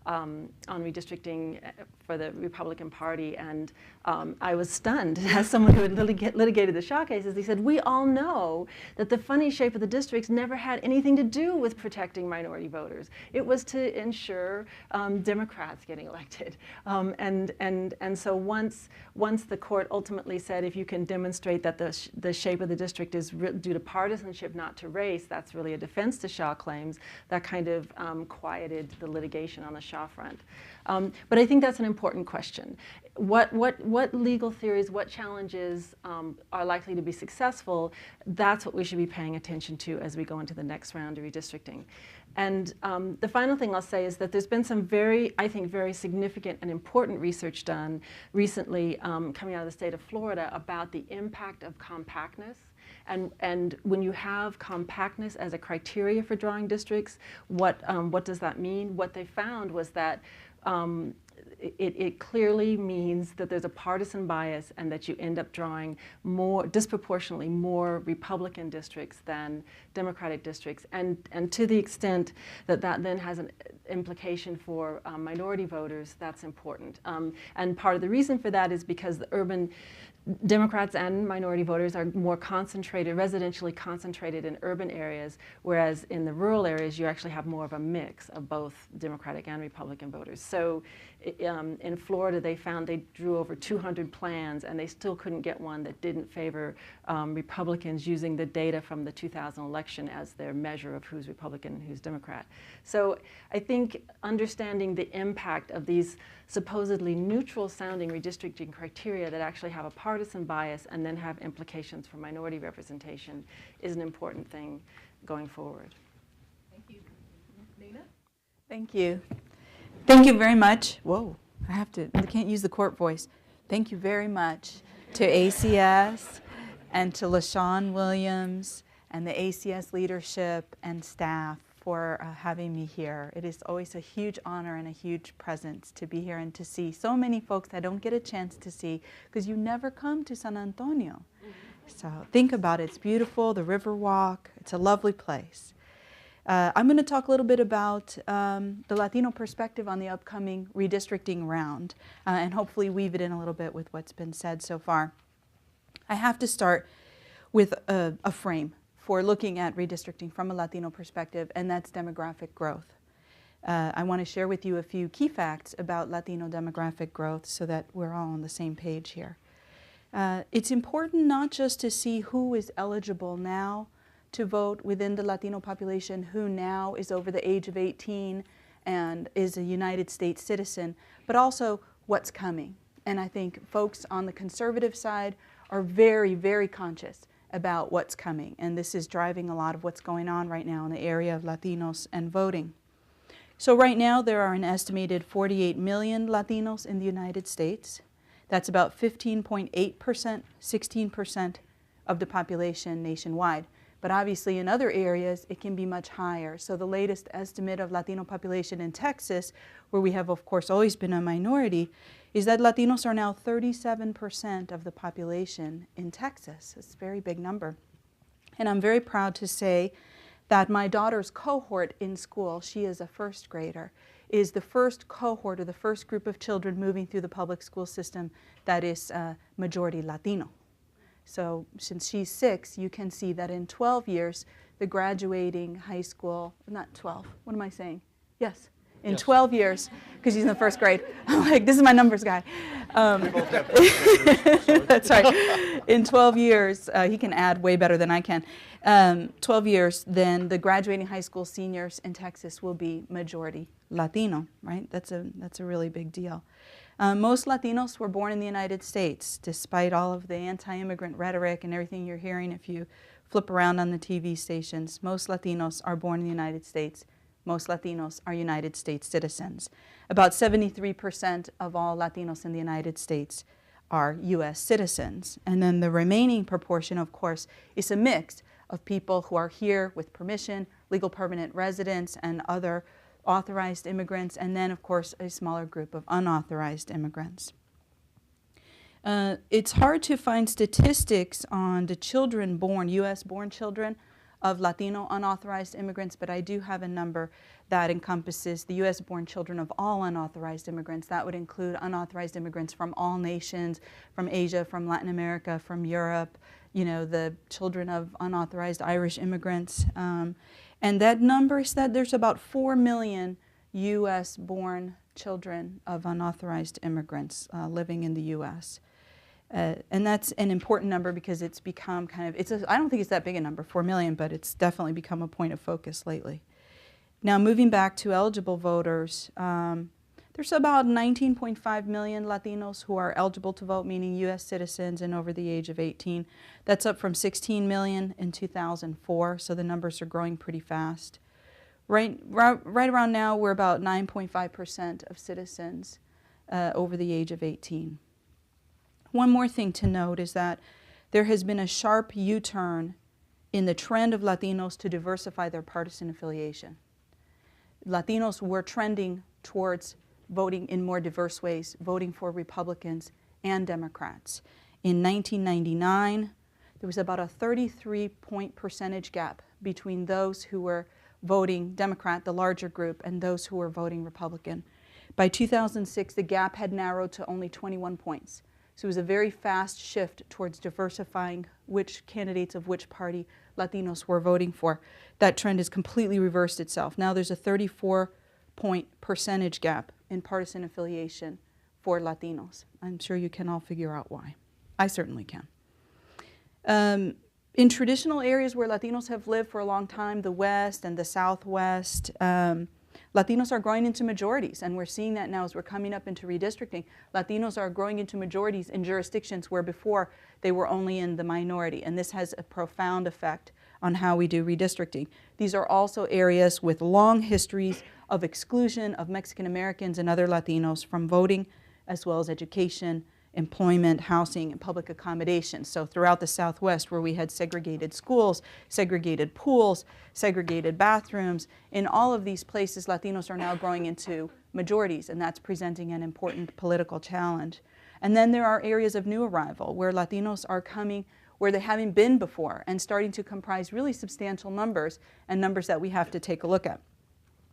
on redistricting for the Republican Party, and I was stunned as someone who had litigated the Shaw cases. He said, we all know that the funny shape of the districts never had anything to do with protecting minority voters. It was to ensure Democrats getting elected. And so once the court ultimately said, if you can demonstrate that the shape of the district is due to partisanship, not to race, that's really a defense to Shaw claims, that kind of quieted the litigation on the Shaw front. But I think that's an important question. What legal theories, what challenges are likely to be successful? That's what we should be paying attention to as we go into the next round of redistricting. And the final thing I'll say is that there's been some I think, very significant and important research done recently coming out of the state of Florida about the impact of compactness And when you have compactness as a criteria for drawing districts, what does that mean? What they found was that it clearly means that there's a partisan bias and that you end up drawing disproportionately more Republican districts than Democratic districts. And to the extent that that then has an implication for minority voters, that's important. And part of the reason for that is because the urban Democrats and minority voters are more concentrated, residentially concentrated in urban areas, whereas in the rural areas you actually have more of a mix of both Democratic and Republican voters. So in Florida they found they drew over 200 plans and they still couldn't get one that didn't favor Republicans using the data from the 2000 election as their measure of who's Republican and who's Democrat. So I think understanding the impact of these supposedly neutral sounding redistricting criteria that actually have a partisan bias and then have implications for minority representation is an important thing going forward. Thank you. Nina? Thank you. Thank you very much. Whoa, I can't use the court voice. Thank you very much to ACS and to LaShawn Williams and the ACS leadership and staff for having me here. It is always a huge honor and a huge presence to be here and to see so many folks I don't get a chance to see because you never come to San Antonio. So think about it. It's beautiful, the Riverwalk. It's a lovely place. I'm going to talk a little bit about the Latino perspective on the upcoming redistricting round and hopefully weave it in a little bit with what's been said so far. I have to start with a frame for looking at redistricting from a Latino perspective, and that's demographic growth. I want to share with you a few key facts about Latino demographic growth so that we're all on the same page here. It's important not just to see who is eligible now to vote within the Latino population, who now is over the age of 18 and is a United States citizen, but also what's coming. And I think folks on the conservative side are very, very conscious about what's coming. And this is driving a lot of what's going on right now in the area of Latinos and voting. So right now there are an estimated 48 million Latinos in the United States. That's about 15.8%, 16% of the population nationwide. But obviously in other areas it can be much higher. So the latest estimate of Latino population in Texas, where we have of course always been a minority, is that Latinos are now 37% of the population in Texas. It's a very big number. And I'm very proud to say that my daughter's cohort in school, she is a first grader, is the first cohort or the first group of children moving through the public school system that is majority Latino. So since she's 6, you can see that in 12 years, the graduating high school, not 12, what am I saying? Yes. In 12 years, because he's in the first grade. I'm like, this is my numbers guy. That's right. In 12 years, he can add way better than I can. 12 years, then the graduating high school seniors in Texas will be majority Latino, right? That's a really big deal. Most Latinos were born in the United States, despite all of the anti-immigrant rhetoric and everything you're hearing if you flip around on the TV stations. Most Latinos are born in the United States. Most Latinos are United States citizens. About 73% of all Latinos in the United States are U.S. citizens. And then the remaining proportion, of course, is a mix of people who are here with permission, legal permanent residents, and other authorized immigrants, and then, of course, a smaller group of unauthorized immigrants. It's hard to find statistics on the children born, U.S.-born children, of Latino unauthorized immigrants, but I do have a number that encompasses the U.S.-born children of all unauthorized immigrants. That would include unauthorized immigrants from all nations, from Asia, from Latin America, from Europe, you know, the children of unauthorized Irish immigrants. And that number is that there's about 4 million U.S.-born children of unauthorized immigrants living in the U.S. And that's an important number because it's become kind of, I don't think it's that big a number, 4 million, but it's definitely become a point of focus lately. Now moving back to eligible voters, there's about 19.5 million Latinos who are eligible to vote, meaning U.S. citizens and over the age of 18. That's up from 16 million in 2004, so the numbers are growing pretty fast. Right around now, we're about 9.5% of citizens over the age of 18. One more thing to note is that there has been a sharp U-turn in the trend of Latinos to diversify their partisan affiliation. Latinos were trending towards voting in more diverse ways, voting for Republicans and Democrats. In 1999, there was about a 33-point percentage gap between those who were voting Democrat, the larger group, and those who were voting Republican. By 2006, the gap had narrowed to only 21 points. So it was a very fast shift towards diversifying which candidates of which party Latinos were voting for. That trend has completely reversed itself. Now there's a 34-point percentage gap in partisan affiliation for Latinos. I'm sure you can all figure out why. I certainly can. In traditional areas where Latinos have lived for a long time, the West and the Southwest, Latinos are growing into majorities, and we're seeing that now as we're coming up into redistricting. Latinos are growing into majorities in jurisdictions where before they were only in the minority, and this has a profound effect on how we do redistricting. These are also areas with long histories of exclusion of Mexican Americans and other Latinos from voting, as well as education, employment, housing, and public accommodation. So throughout the Southwest, where we had segregated schools, segregated pools, segregated bathrooms, in all of these places, Latinos are now growing into majorities, and that's presenting an important political challenge. And then there are areas of new arrival where Latinos are coming where they haven't been before and starting to comprise really substantial numbers, and numbers that we have to take a look at.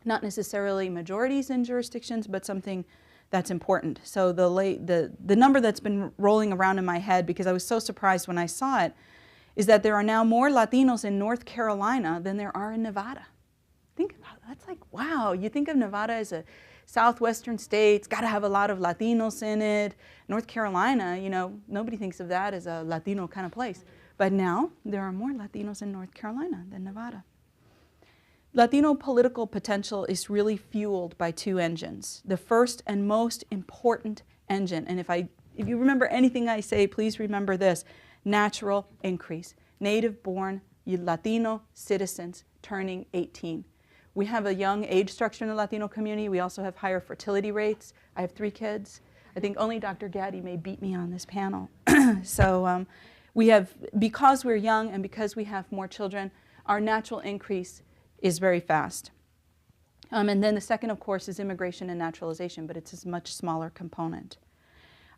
Not necessarily majorities in jurisdictions, but something that's important. So the number that's been rolling around in my head, because I was so surprised when I saw it, is that there are now more Latinos in North Carolina than there are in Nevada. Think about it. That's like, wow. You think of Nevada as a southwestern state, it's got to have a lot of Latinos in it. North Carolina, you know, nobody thinks of that as a Latino kind of place. But now there are more Latinos in North Carolina than Nevada. Latino political potential is really fueled by two engines. The first and most important engine, and if you remember anything I say, please remember this: natural increase. Native-born Latino citizens turning 18. We have a young age structure in the Latino community. We also have higher fertility rates. I have 3 kids. I think only Dr. Gaddy may beat me on this panel. So we have, because we're young and because we have more children, our natural increase is very fast. And then the second, of course, is immigration and naturalization, but it's a much smaller component.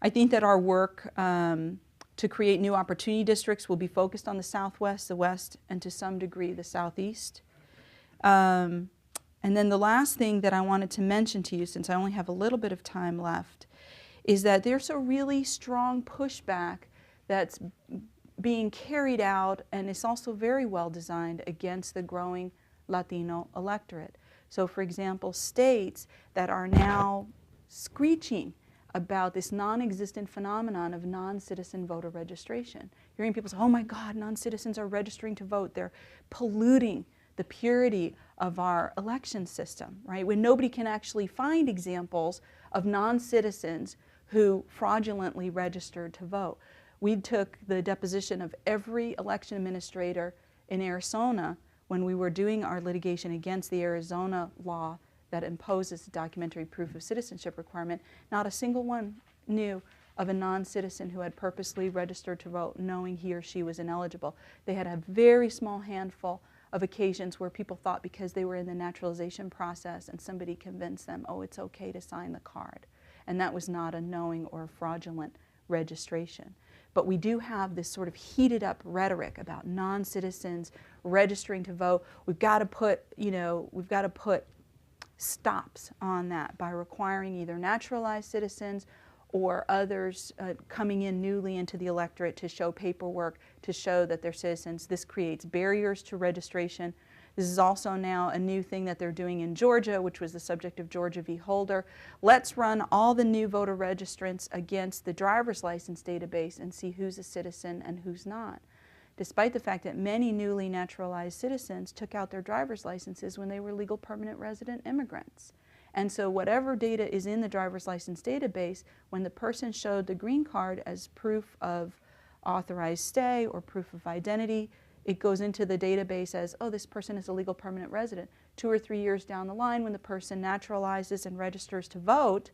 I think that our work to create new opportunity districts will be focused on the Southwest, the West, and to some degree the Southeast. And then the last thing that I wanted to mention to you, since I only have a little bit of time left, is that there's a really strong pushback that's being carried out, and it's also very well designed, against the growing Latino electorate. So for example, states that are now screeching about this non-existent phenomenon of non-citizen voter registration. You're hearing people say, oh my God, non-citizens are registering to vote. They're polluting the purity of our election system, right? When nobody can actually find examples of non-citizens who fraudulently registered to vote. We took the deposition of every election administrator in Arizona when we were doing our litigation against the Arizona law that imposes the documentary proof of citizenship requirement. Not a single one knew of a non-citizen who had purposely registered to vote knowing he or she was ineligible. They had a very small handful of occasions where people thought because they were in the naturalization process and somebody convinced them, oh, it's okay to sign the card. And that was not a knowing or fraudulent registration. But we do have this sort of heated up rhetoric about non-citizens registering to vote. We've got to put, we've got to put stops on that by requiring either naturalized citizens or others coming in newly into the electorate to show paperwork to show that they're citizens. This creates barriers to registration. This is also now a new thing that they're doing in Georgia, which was the subject of Georgia v. Holder. Let's run all the new voter registrants against the driver's license database and see who's a citizen and who's not, despite the fact that many newly naturalized citizens took out their driver's licenses when they were legal permanent resident immigrants. And so whatever data is in the driver's license database, when the person showed the green card as proof of authorized stay or proof of identity, it goes into the database as, oh, this person is a legal permanent resident. 2 or 3 years down the line, when the person naturalizes and registers to vote,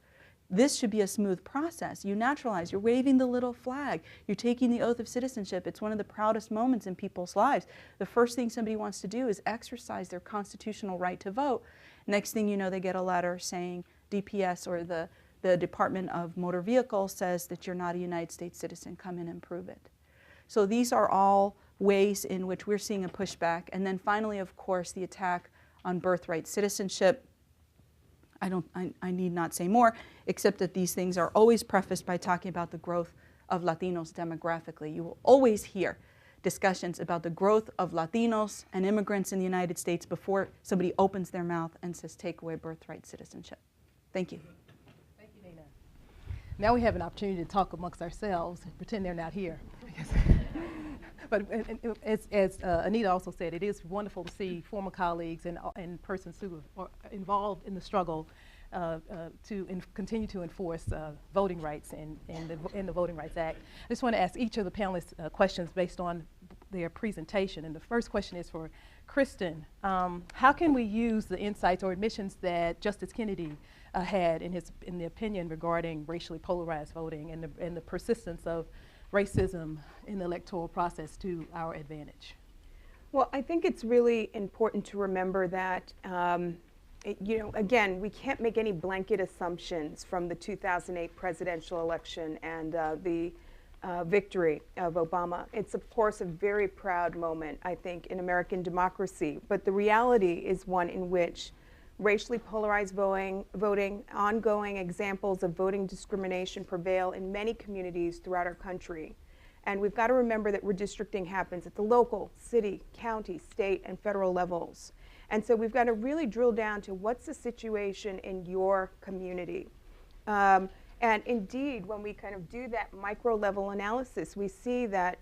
This should be a smooth process. You naturalize, you're waving the little flag, you're taking the oath of citizenship. It's one of the proudest moments in people's lives. The first thing somebody wants to do is exercise their constitutional right to vote. Next thing you know, they get a letter saying DPS, or the Department of Motor Vehicles, says that you're not a United States citizen. Come in and prove it. So these are all ways in which we're seeing a pushback. And then finally, of course, the attack on birthright citizenship. I need not say more, except that these things are always prefaced by talking about the growth of Latinos demographically. You will always hear discussions about the growth of Latinos and immigrants in the United States before somebody opens their mouth and says, take away birthright citizenship. Thank you. Thank you, Nina. Now we have an opportunity to talk amongst ourselves and pretend they're not here. But as Anita also said, it is wonderful to see former colleagues and persons who are involved in the struggle to continue to enforce voting rights in the Voting Rights Act. I just want to ask each of the panelists questions based on their presentation. And the first question is for Kristen. How can we use the insights or admissions that Justice Kennedy had in the opinion regarding racially polarized voting and the persistence of racism in the electoral process to our advantage? Well, I think it's really important to remember that, again, we can't make any blanket assumptions from the 2008 presidential election and the victory of Obama. It's, of course, a very proud moment, I think, in American democracy. But the reality is one in which racially polarized voting, ongoing examples of voting discrimination prevail in many communities throughout our country. And we've got to remember that redistricting happens at the local, city, county, state, and federal levels. And so we've got to really drill down to what's the situation in your community. And indeed, when we kind of do that micro-level analysis, we see that,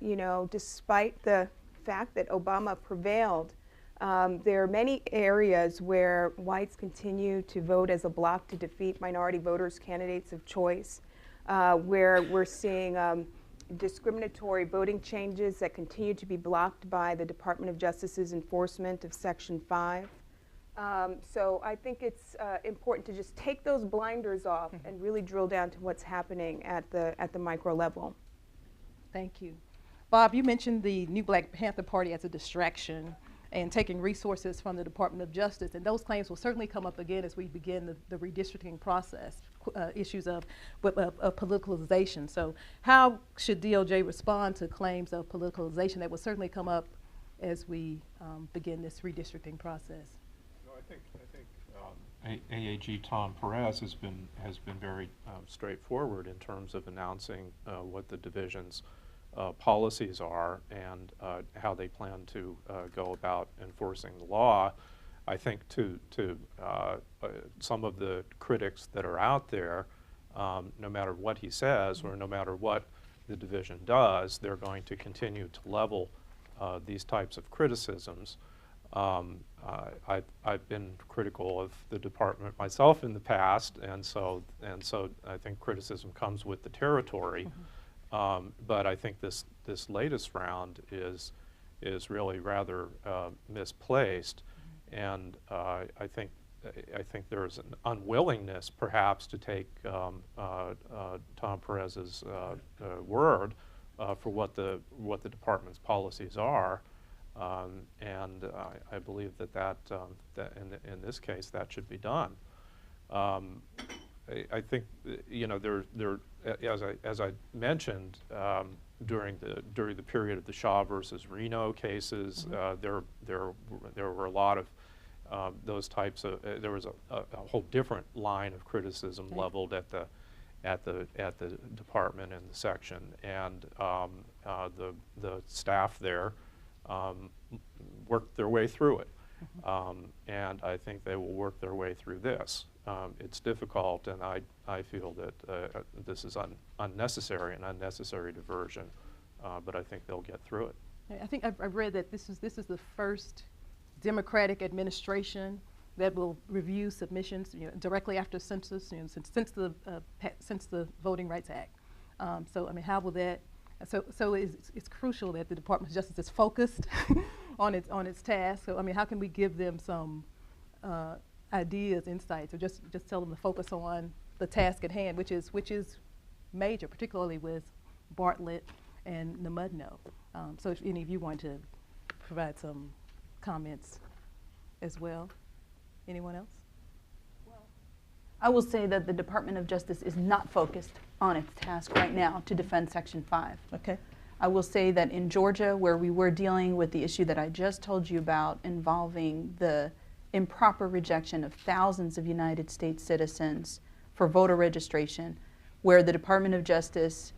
despite the fact that Obama prevailed, there are many areas where whites continue to vote as a bloc to defeat minority voters, candidates of choice, where we're seeing discriminatory voting changes that continue to be blocked by the Department of Justice's enforcement of Section 5. So I think it's important to just take those blinders off and really drill down to what's happening at the micro level. Thank you. Bob, you mentioned the New Black Panther Party as a distraction and taking resources from the Department of Justice, and those claims will certainly come up again as we begin the redistricting process, issues of politicalization. So how should DOJ respond to claims of politicalization that will certainly come up as we begin this redistricting process? No, I think AAG Tom Perez has been very straightforward in terms of announcing what the division's policies are and how they plan to go about enforcing the law. I think to some of the critics that are out there, no matter what he says or no matter what the division does, they're going to continue to level these types of criticisms. I've been critical of the department myself in the past, and so I think criticism comes with the territory. But I think this latest round is really rather misplaced, and I think there's an unwillingness perhaps to take Tom Perez's word for what the department's policies are, and I believe that in this case that should be done. I think as I mentioned during the period of the Shaw versus Reno cases, there were a lot of those types of. There was a whole different line of criticism leveled at the department and the section, and the staff there worked their way through it, and I think they will work their way through this. It's difficult, and I feel that this is unnecessary, an unnecessary diversion, but I think they'll get through it. I think I've read that this is the first Democratic administration that will review submissions directly after census, since the Voting Rights Act. So I mean, how will that? So it's crucial that the Department of Justice is focused on its task. So I mean, how can we give them some ideas, insights, or just tell them to focus on the task at hand, which is major, particularly with Bartlett and Namudno. So if any of you want to provide some comments as well. Anyone else? I will say that the Department of Justice is not focused on its task right now to defend Section 5. Okay. I will say that in Georgia, where we were dealing with the issue that I just told you about involving the improper rejection of thousands of United States citizens for voter registration, where the Department of Justice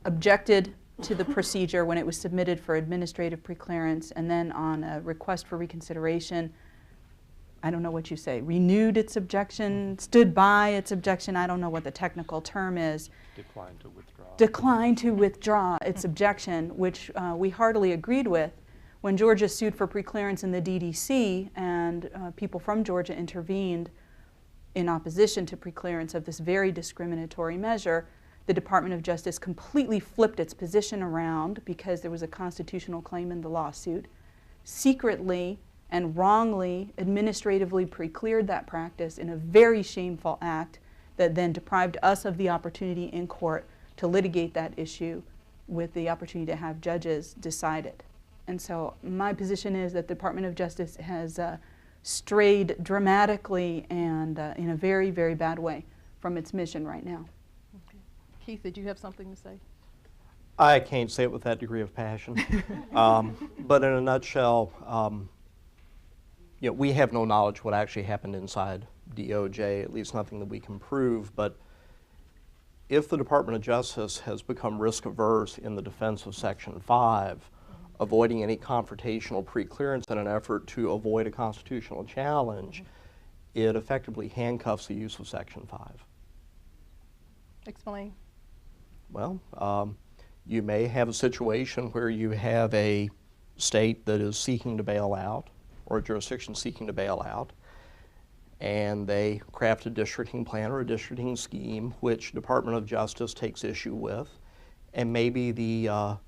objected to the procedure when it was submitted for administrative preclearance, and then on a request for reconsideration, I don't know what you say, renewed its objection, stood by its objection, I don't know what the technical term is, Decline to withdraw. declined to withdraw its objection, which we heartily agreed with. When Georgia sued for preclearance in the DDC and people from Georgia intervened in opposition to preclearance of this very discriminatory measure, the Department of Justice completely flipped its position around because there was a constitutional claim in the lawsuit, secretly and wrongly administratively precleared that practice in a very shameful act that then deprived us of the opportunity in court to litigate that issue with the opportunity to have judges decide it. And so my position is that the Department of Justice has strayed dramatically and in a very, very bad way from its mission right now. Okay. Keith, did you have something to say? I can't say it with that degree of passion. But in a nutshell, we have no knowledge what actually happened inside DOJ, at least nothing that we can prove. But if the Department of Justice has become risk averse in the defense of Section 5, avoiding any confrontational preclearance in an effort to avoid a constitutional challenge, it effectively handcuffs the use of Section 5. Explain. Well, you may have a situation where you have a state that is seeking to bail out, or a jurisdiction seeking to bail out, and they craft a districting plan or a districting scheme which Department of Justice takes issue with, and maybe the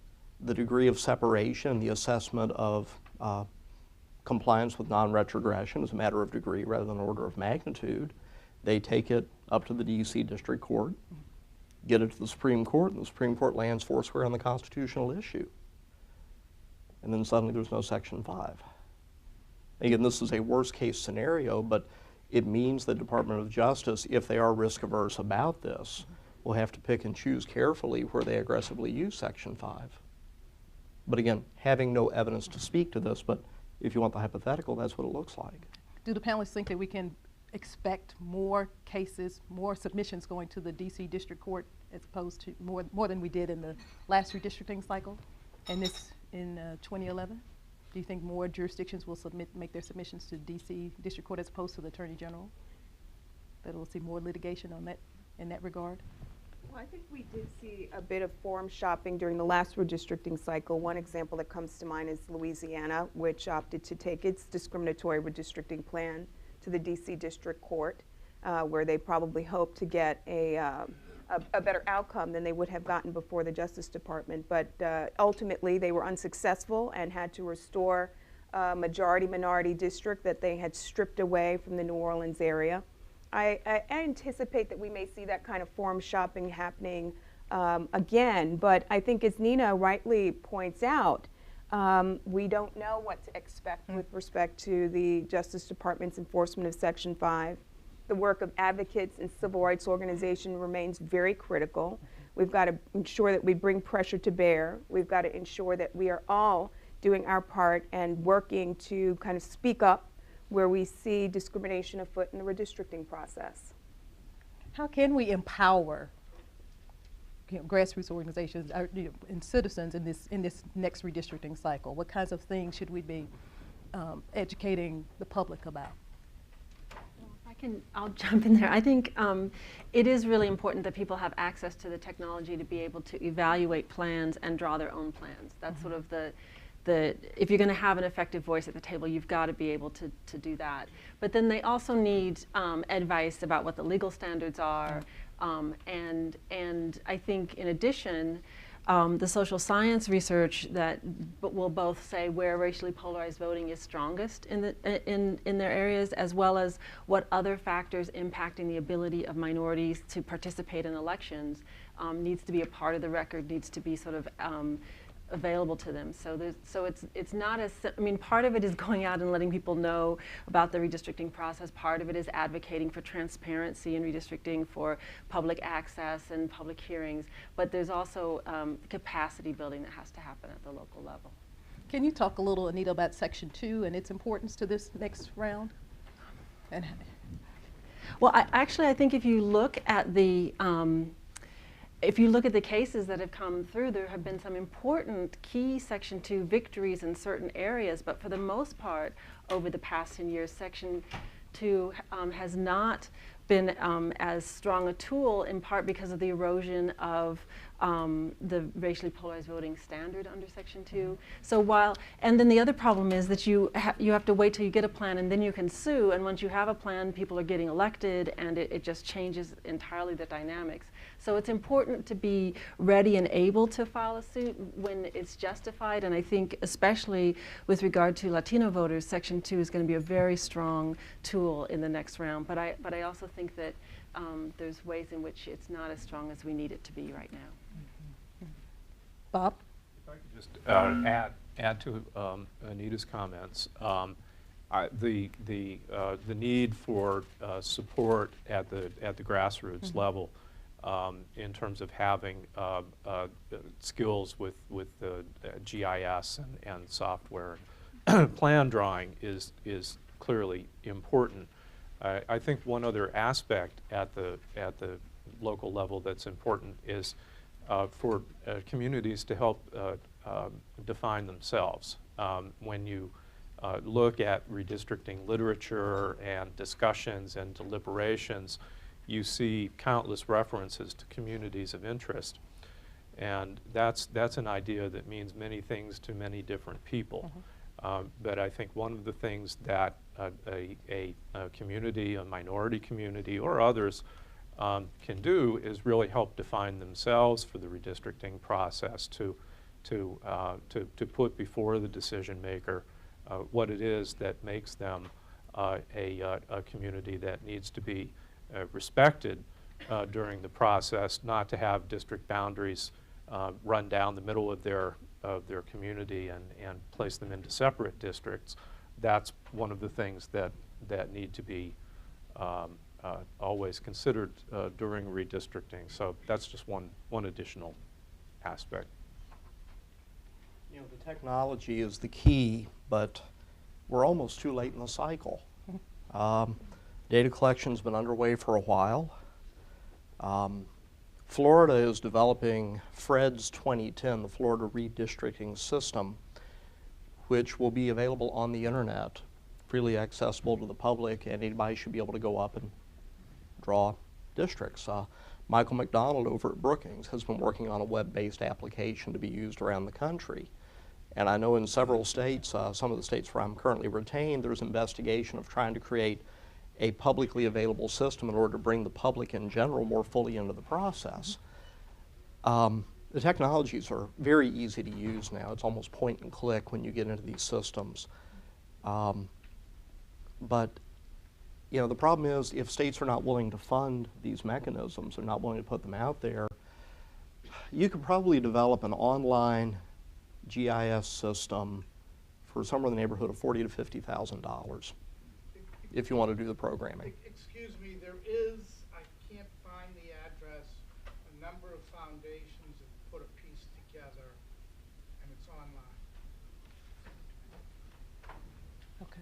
degree of separation, the assessment of compliance with non-retrogression is a matter of degree rather than order of magnitude. They take it up to the D.C. District Court, get it to the Supreme Court, and the Supreme Court lands foursquare on the constitutional issue. And then suddenly there's no Section 5. Again, this is a worst-case scenario, but it means the Department of Justice, if they are risk-averse about this, will have to pick and choose carefully where they aggressively use Section 5. But again, having no evidence to speak to this, but if you want the hypothetical, that's what it looks like. Do the panelists think that we can expect more cases, more submissions going to the D.C. District Court as opposed to more than we did in the last redistricting cycle and this in 2011? Do you think more jurisdictions will make their submissions to D.C. District Court as opposed to the Attorney General? That we'll see more litigation on that in that regard? Well, I think we did see a bit of form shopping during the last redistricting cycle. One example that comes to mind is Louisiana, which opted to take its discriminatory redistricting plan to the D.C. District Court, where they probably hoped to get a better outcome than they would have gotten before the Justice Department. But ultimately, they were unsuccessful and had to restore a majority-minority district that they had stripped away from the New Orleans area. I anticipate that we may see that kind of form shopping happening again, but I think as Nina rightly points out, we don't know what to expect with respect to the Justice Department's enforcement of Section 5. The work of advocates and civil rights organizations remains very critical. We've got to ensure that we bring pressure to bear. We've got to ensure that we are all doing our part and working to kind of speak up where we see discrimination afoot in the redistricting process. How can we empower grassroots organizations and citizens in this next redistricting cycle? What kinds of things should we be educating the public about? I'll jump in there. I think it is really important that people have access to the technology to be able to evaluate plans and draw their own plans. That's sort of if you're going to have an effective voice at the table, you've got to be able to do that. But then they also need advice about what the legal standards are. And I think in addition, the social science research that will both say where racially polarized voting is strongest in their areas, as well as what other factors impacting the ability of minorities to participate in elections needs to be a part of the record, needs to be sort of available to them. So it's not as, I mean, part of it is going out and letting people know about the redistricting process. Part of it is advocating for transparency in redistricting, for public access and public hearings. But there's also capacity building that has to happen at the local level. Can you talk a little, Anita, about Section 2 and its importance to this next round? And well, I think if you look at the cases that have come through, there have been some important key Section 2 victories in certain areas, but for the most part, over the past 10 years, Section 2 has not been as strong a tool, in part because of the erosion of the racially polarized voting standard under Section 2. So and then the other problem is that you have to wait till you get a plan and then you can sue, and once you have a plan, people are getting elected, and it just changes entirely the dynamics. So it's important to be ready and able to file a suit when it's justified, and I think especially with regard to Latino voters, Section 2 is going to be a very strong tool in the next round. But I also think that there's ways in which it's not as strong as we need it to be right now. Bob? If I could just add to Anita's comments. The need for support at the grassroots level in terms of having skills with the GIS and software plan drawing is clearly important. I think one other aspect at the local level that's important is for communities to help define themselves. When you look at redistricting literature and discussions and deliberations, you see countless references to communities of interest. And that's an idea that means many things to many different people. But I think one of the things that a community, a minority community, or others can do is really help define themselves for the redistricting process, to put before the decision maker what it is that makes them a community that needs to be respected during the process, not to have district boundaries run down the middle of their community and place them into separate districts. That's one of the things that need to be always considered during redistricting. So that's just one additional aspect. You know, the technology is the key, but we're almost too late in the cycle. Data collection's been underway for a while. Florida is developing FREDS 2010, the Florida Redistricting System, which will be available on the internet, freely accessible to the public, and anybody should be able to go up and draw districts. Michael McDonald over at Brookings has been working on a web-based application to be used around the country. And I know in several states, some of the states where I'm currently retained, there's investigation of trying to create a publicly available system in order to bring the public in general more fully into the process. The technologies are very easy to use now. It's almost point and click when you get into these systems. But you know, the problem is if states are not willing to fund these mechanisms, they're not willing to put them out there, you could probably develop an online GIS system for somewhere in the neighborhood of $40,000 to $50,000 if you want to do the programming. Excuse me, there is, I can't find the address, a number of foundations that put a piece together, and it's online. Okay.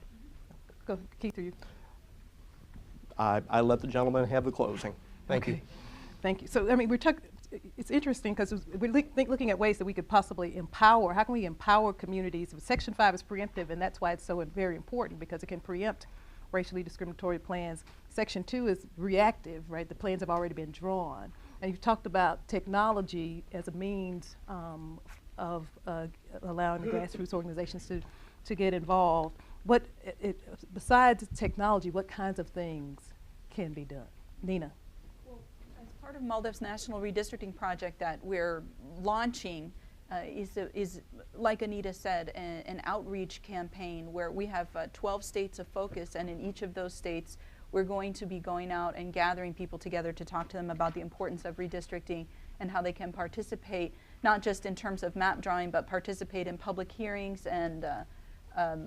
Go, Keith, are you? I let the gentleman have the closing. Thank you. Thank you. So, I mean, it's interesting because we're looking at ways that we could possibly empower. How can we empower communities? Section 5 is preemptive, and that's why it's so very important, because it can preempt racially discriminatory plans. Section 2 is reactive, right? The plans have already been drawn. And you've talked about technology as a means of allowing grassroots organizations to get involved. Besides technology, what kinds of things can be done? Nina. Well, Part of MALDEF's national redistricting project that we're launching is, like Anita said, an outreach campaign where we have 12 states of focus, and in each of those states we're going to be going out and gathering people together to talk to them about the importance of redistricting and how they can participate, not just in terms of map drawing, but participate in public hearings and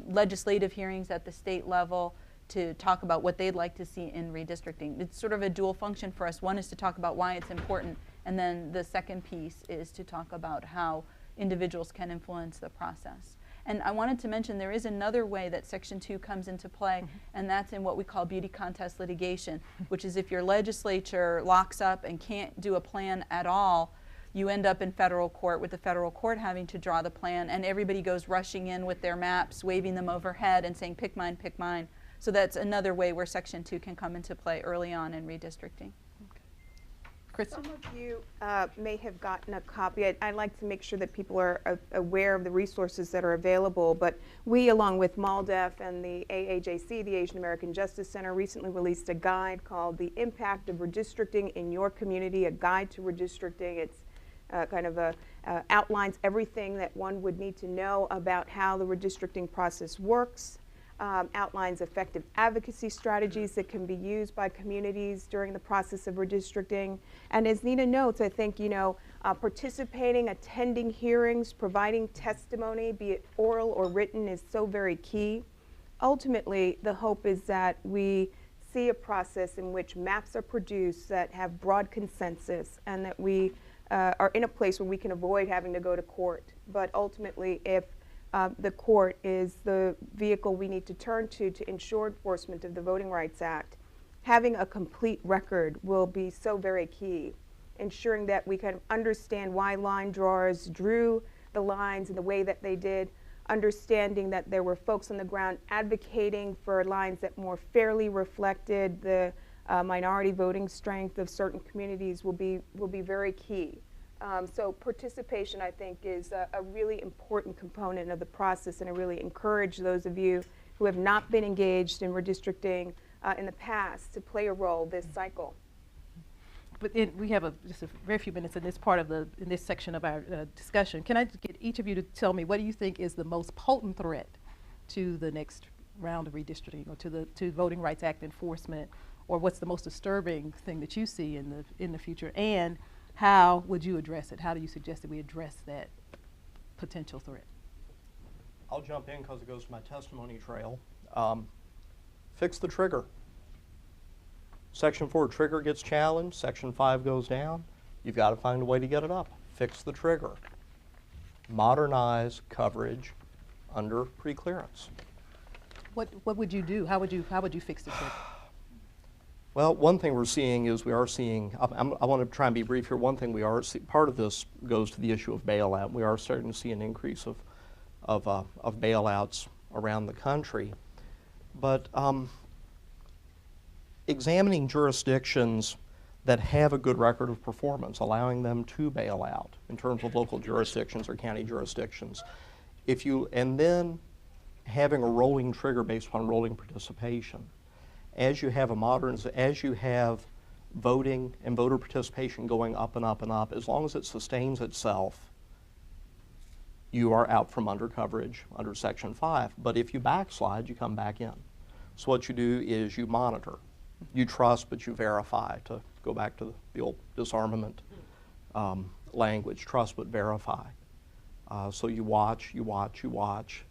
legislative hearings at the state level to talk about what they'd like to see in redistricting. It's sort of a dual function for us. One is to talk about why it's important, and then the second piece is to talk about how individuals can influence the process. And I wanted to mention there is another way that Section 2 comes into play, and that's in what we call beauty contest litigation, which is if your legislature locks up and can't do a plan at all, you end up in federal court with the federal court having to draw the plan, and everybody goes rushing in with their maps, waving them overhead and saying, pick mine, pick mine. So that's another way where Section 2 can come into play early on in redistricting. Kristen? Some of you may have gotten a copy. I'd like to make sure that people are aware of the resources that are available, but we, along with MALDEF and the AAJC, the Asian American Justice Center, recently released a guide called The Impact of Redistricting in Your Community, a guide to redistricting. It's kind of outlines everything that one would need to know about how the redistricting process works. Outlines effective advocacy strategies that can be used by communities during the process of redistricting. And as Nina notes, I think, participating, attending hearings, providing testimony, be it oral or written, is so very key. Ultimately, the hope is that we see a process in which maps are produced that have broad consensus and that we are in a place where we can avoid having to go to court. But ultimately, if the court is the vehicle we need to turn to ensure enforcement of the Voting Rights Act, having a complete record will be so very key, ensuring that we can understand why line drawers drew the lines in the way that they did, understanding that there were folks on the ground advocating for lines that more fairly reflected the minority voting strength of certain communities will be very key. So participation, I think, is a really important component of the process, and I really encourage those of you who have not been engaged in redistricting in the past to play a role this cycle. But we have just a very few minutes in this section of our discussion. Can I get each of you to tell me what do you think is the most potent threat to the next round of redistricting, or to Voting Rights Act enforcement, or what's the most disturbing thing that you see in the future, and how would you address it? How do you suggest that we address that potential threat? I'll jump in because it goes to my testimony trail. Fix the trigger. Section 4 trigger gets challenged, Section 5 goes down. You've got to find a way to get it up. Fix the trigger. Modernize coverage under preclearance. What would you do? How would you fix the trigger? Well, one thing we're seeing is I want to try and be brief here. One thing we are seeing, part of this goes to the issue of bailout. We are starting to see an increase of bailouts around the country. But examining jurisdictions that have a good record of performance, allowing them to bail out in terms of local jurisdictions or county jurisdictions, and then having a rolling trigger based upon rolling participation. As you have voting and voter participation going up and up and up, as long as it sustains itself, you are out from under coverage under Section 5. But if you backslide, you come back in. So what you do is you monitor. You trust, but you verify, to go back to the old disarmament language, trust but verify. So you watch, you watch, you watch.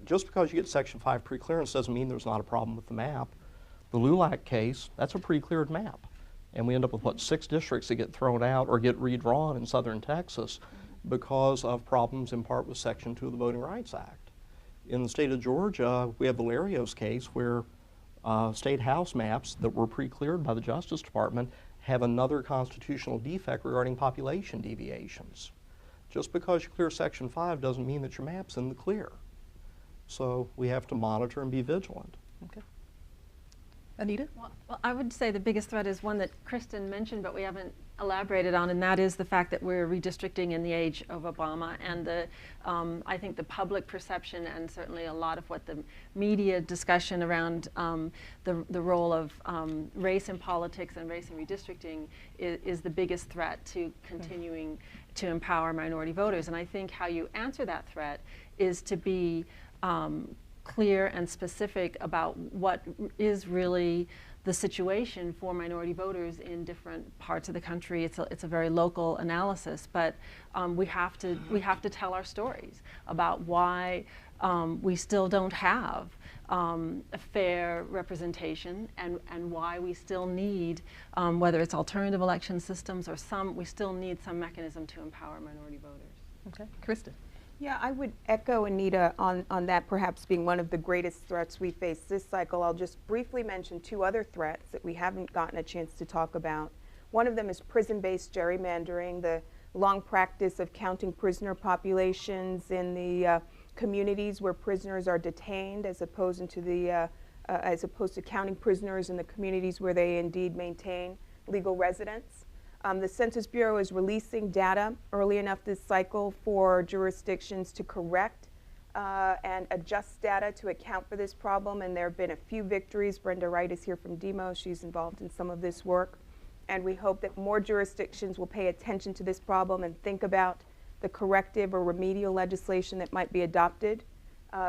Just because you get Section 5 preclearance doesn't mean there's not a problem with the map. The LULAC case, that's a pre-cleared map. And we end up with, 6 districts that get thrown out or get redrawn in southern Texas because of problems in part with Section 2 of the Voting Rights Act. In the state of Georgia, we have the Larios case where state house maps that were pre-cleared by the Justice Department have another constitutional defect regarding population deviations. Just because you clear Section 5 doesn't mean that your map's in the clear. So we have to monitor and be vigilant. Okay. Anita? Well, I would say the biggest threat is one that Kristen mentioned, but we haven't elaborated on, and that is the fact that we're redistricting in the age of Obama, and I think the public perception, and certainly a lot of what the media discussion around the role of race in politics and race in redistricting is the biggest threat to continuing to empower minority voters. And I think how you answer that threat is to be clear and specific about what is really the situation for minority voters in different parts of the country. It's a very local analysis, but we have to tell our stories about why we still don't have a fair representation, and why we still need, whether it's alternative election systems or we still need some mechanism to empower minority voters. Okay, Kristen. Yeah, I would echo Anita on that perhaps being one of the greatest threats we face this cycle. I'll just briefly mention two other threats that we haven't gotten a chance to talk about. One of them is prison-based gerrymandering, the long practice of counting prisoner populations in the communities where prisoners are detained, as opposed to counting prisoners in the communities where they indeed maintain legal residence. The Census Bureau is releasing data early enough this cycle for jurisdictions to correct and adjust data to account for this problem, and there have been a few victories. Brenda Wright is here from DEMO. She's involved in some of this work, and we hope that more jurisdictions will pay attention to this problem and think about the corrective or remedial legislation that might be adopted.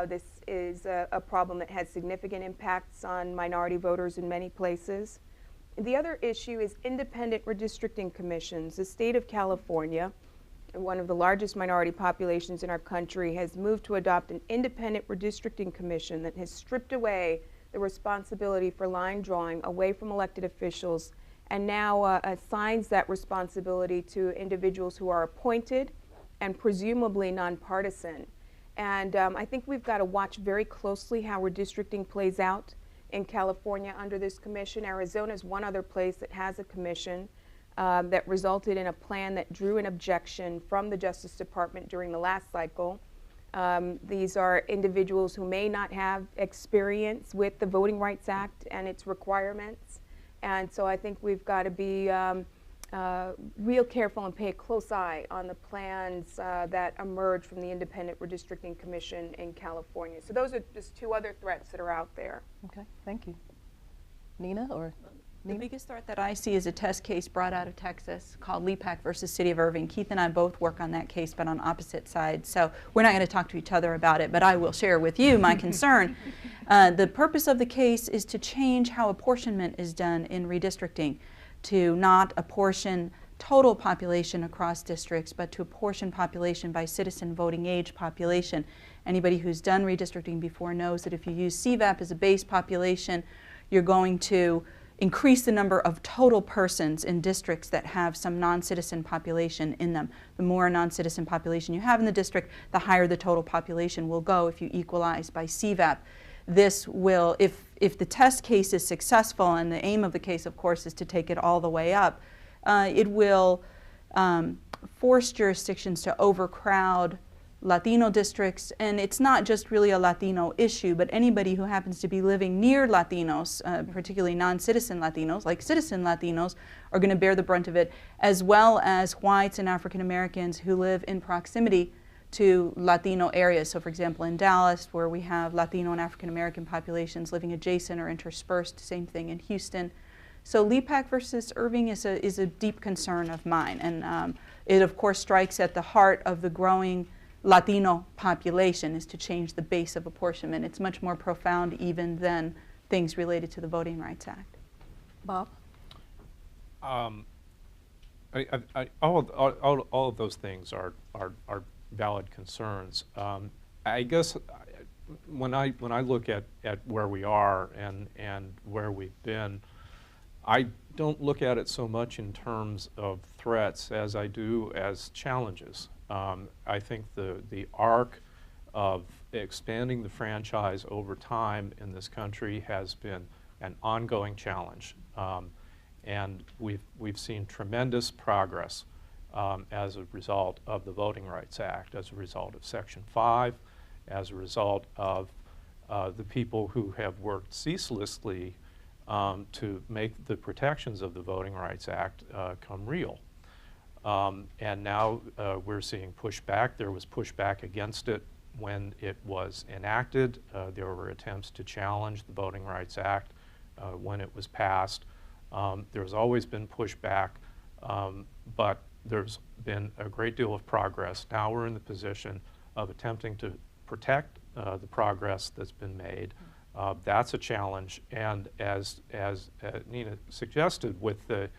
This is a problem that has significant impacts on minority voters in many places. The other issue is independent redistricting commissions. The state of California, one of the largest minority populations in our country, has moved to adopt an independent redistricting commission that has stripped away the responsibility for line drawing away from elected officials, and now assigns that responsibility to individuals who are appointed and presumably nonpartisan. And I think we've got to watch very closely how redistricting plays out in California under this commission. Arizona is one other place that has a commission that resulted in a plan that drew an objection from the Justice Department during the last cycle. These are individuals who may not have experience with the Voting Rights Act and its requirements. And so I think we've got to be real careful and pay a close eye on the plans that emerge from the Independent Redistricting Commission in California. So those are just two other threats that are out there. Okay, thank you. Nina or The Nina? biggest threat that I see is a test case brought out of Texas called Lepak versus City of Irving. Keith and I both work on that case, but on opposite sides. So we're not going to talk to each other about it, but I will share with you my concern. The purpose of the case is to change how apportionment is done in redistricting, to not apportion total population across districts, but to apportion population by citizen voting age population. Anybody who's done redistricting before knows that if you use CVAP as a base population, you're going to increase the number of total persons in districts that have some non-citizen population in them. The more non-citizen population you have in the district, the higher the total population will go if you equalize by CVAP. This will, if the test case is successful, and the aim of the case, of course, is to take it all the way up, it will force jurisdictions to overcrowd Latino districts, and it's not just really a Latino issue, but anybody who happens to be living near Latinos, particularly non-citizen Latinos, like citizen Latinos, are going to bear the brunt of it, as well as whites and African Americans who live in proximity to Latino areas. So for example, in Dallas, where we have Latino and African American populations living adjacent or interspersed, same thing in Houston. So Lepak versus Irving is a deep concern of mine, and it of course strikes at the heart of the growing Latino population, is to change the base of apportionment. It's much more profound even than things related to the Voting Rights Act. Bob? All of those things are valid concerns. I guess when I look at where we are and where we've been, I don't look at it so much in terms of threats as I do as challenges. I think the arc of expanding the franchise over time in this country has been an ongoing challenge, and we've seen tremendous progress as a result of the Voting Rights Act, as a result of Section 5, as a result of the people who have worked ceaselessly to make the protections of the Voting Rights Act come real. And now we're seeing pushback. There was pushback against it when it was enacted. There were attempts to challenge the Voting Rights Act when it was passed. There's always been pushback, but there's been a great deal of progress. Now we're in the position of attempting to protect the progress that's been made. That's a challenge, and as Nina suggested, with the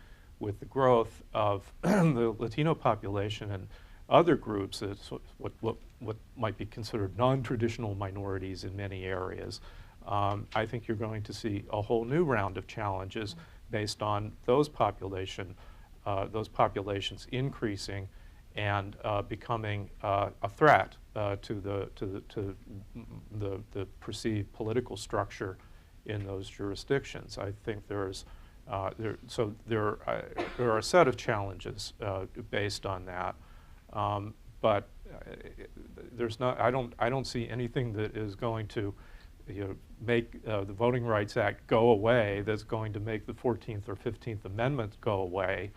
growth of the Latino population and other groups, what might be considered non-traditional minorities in many areas, I think you're going to see a whole new round of challenges based on those populations increasing and becoming a threat to the perceived political structure in those jurisdictions. I think there are a set of challenges based on that, but I don't see anything that is going to make the Voting Rights Act go away, that's going to make the 14th or 15th Amendment go away.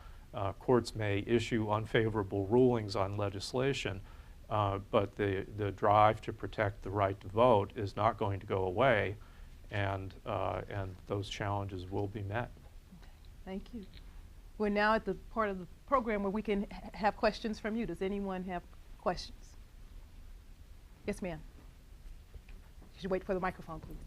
Courts may issue unfavorable rulings on legislation, but the drive to protect the right to vote is not going to go away, and those challenges will be met. Thank you. We're now at the part of the program where we can have questions from you. Does anyone have questions? Yes, ma'am. Could you wait for the microphone, please?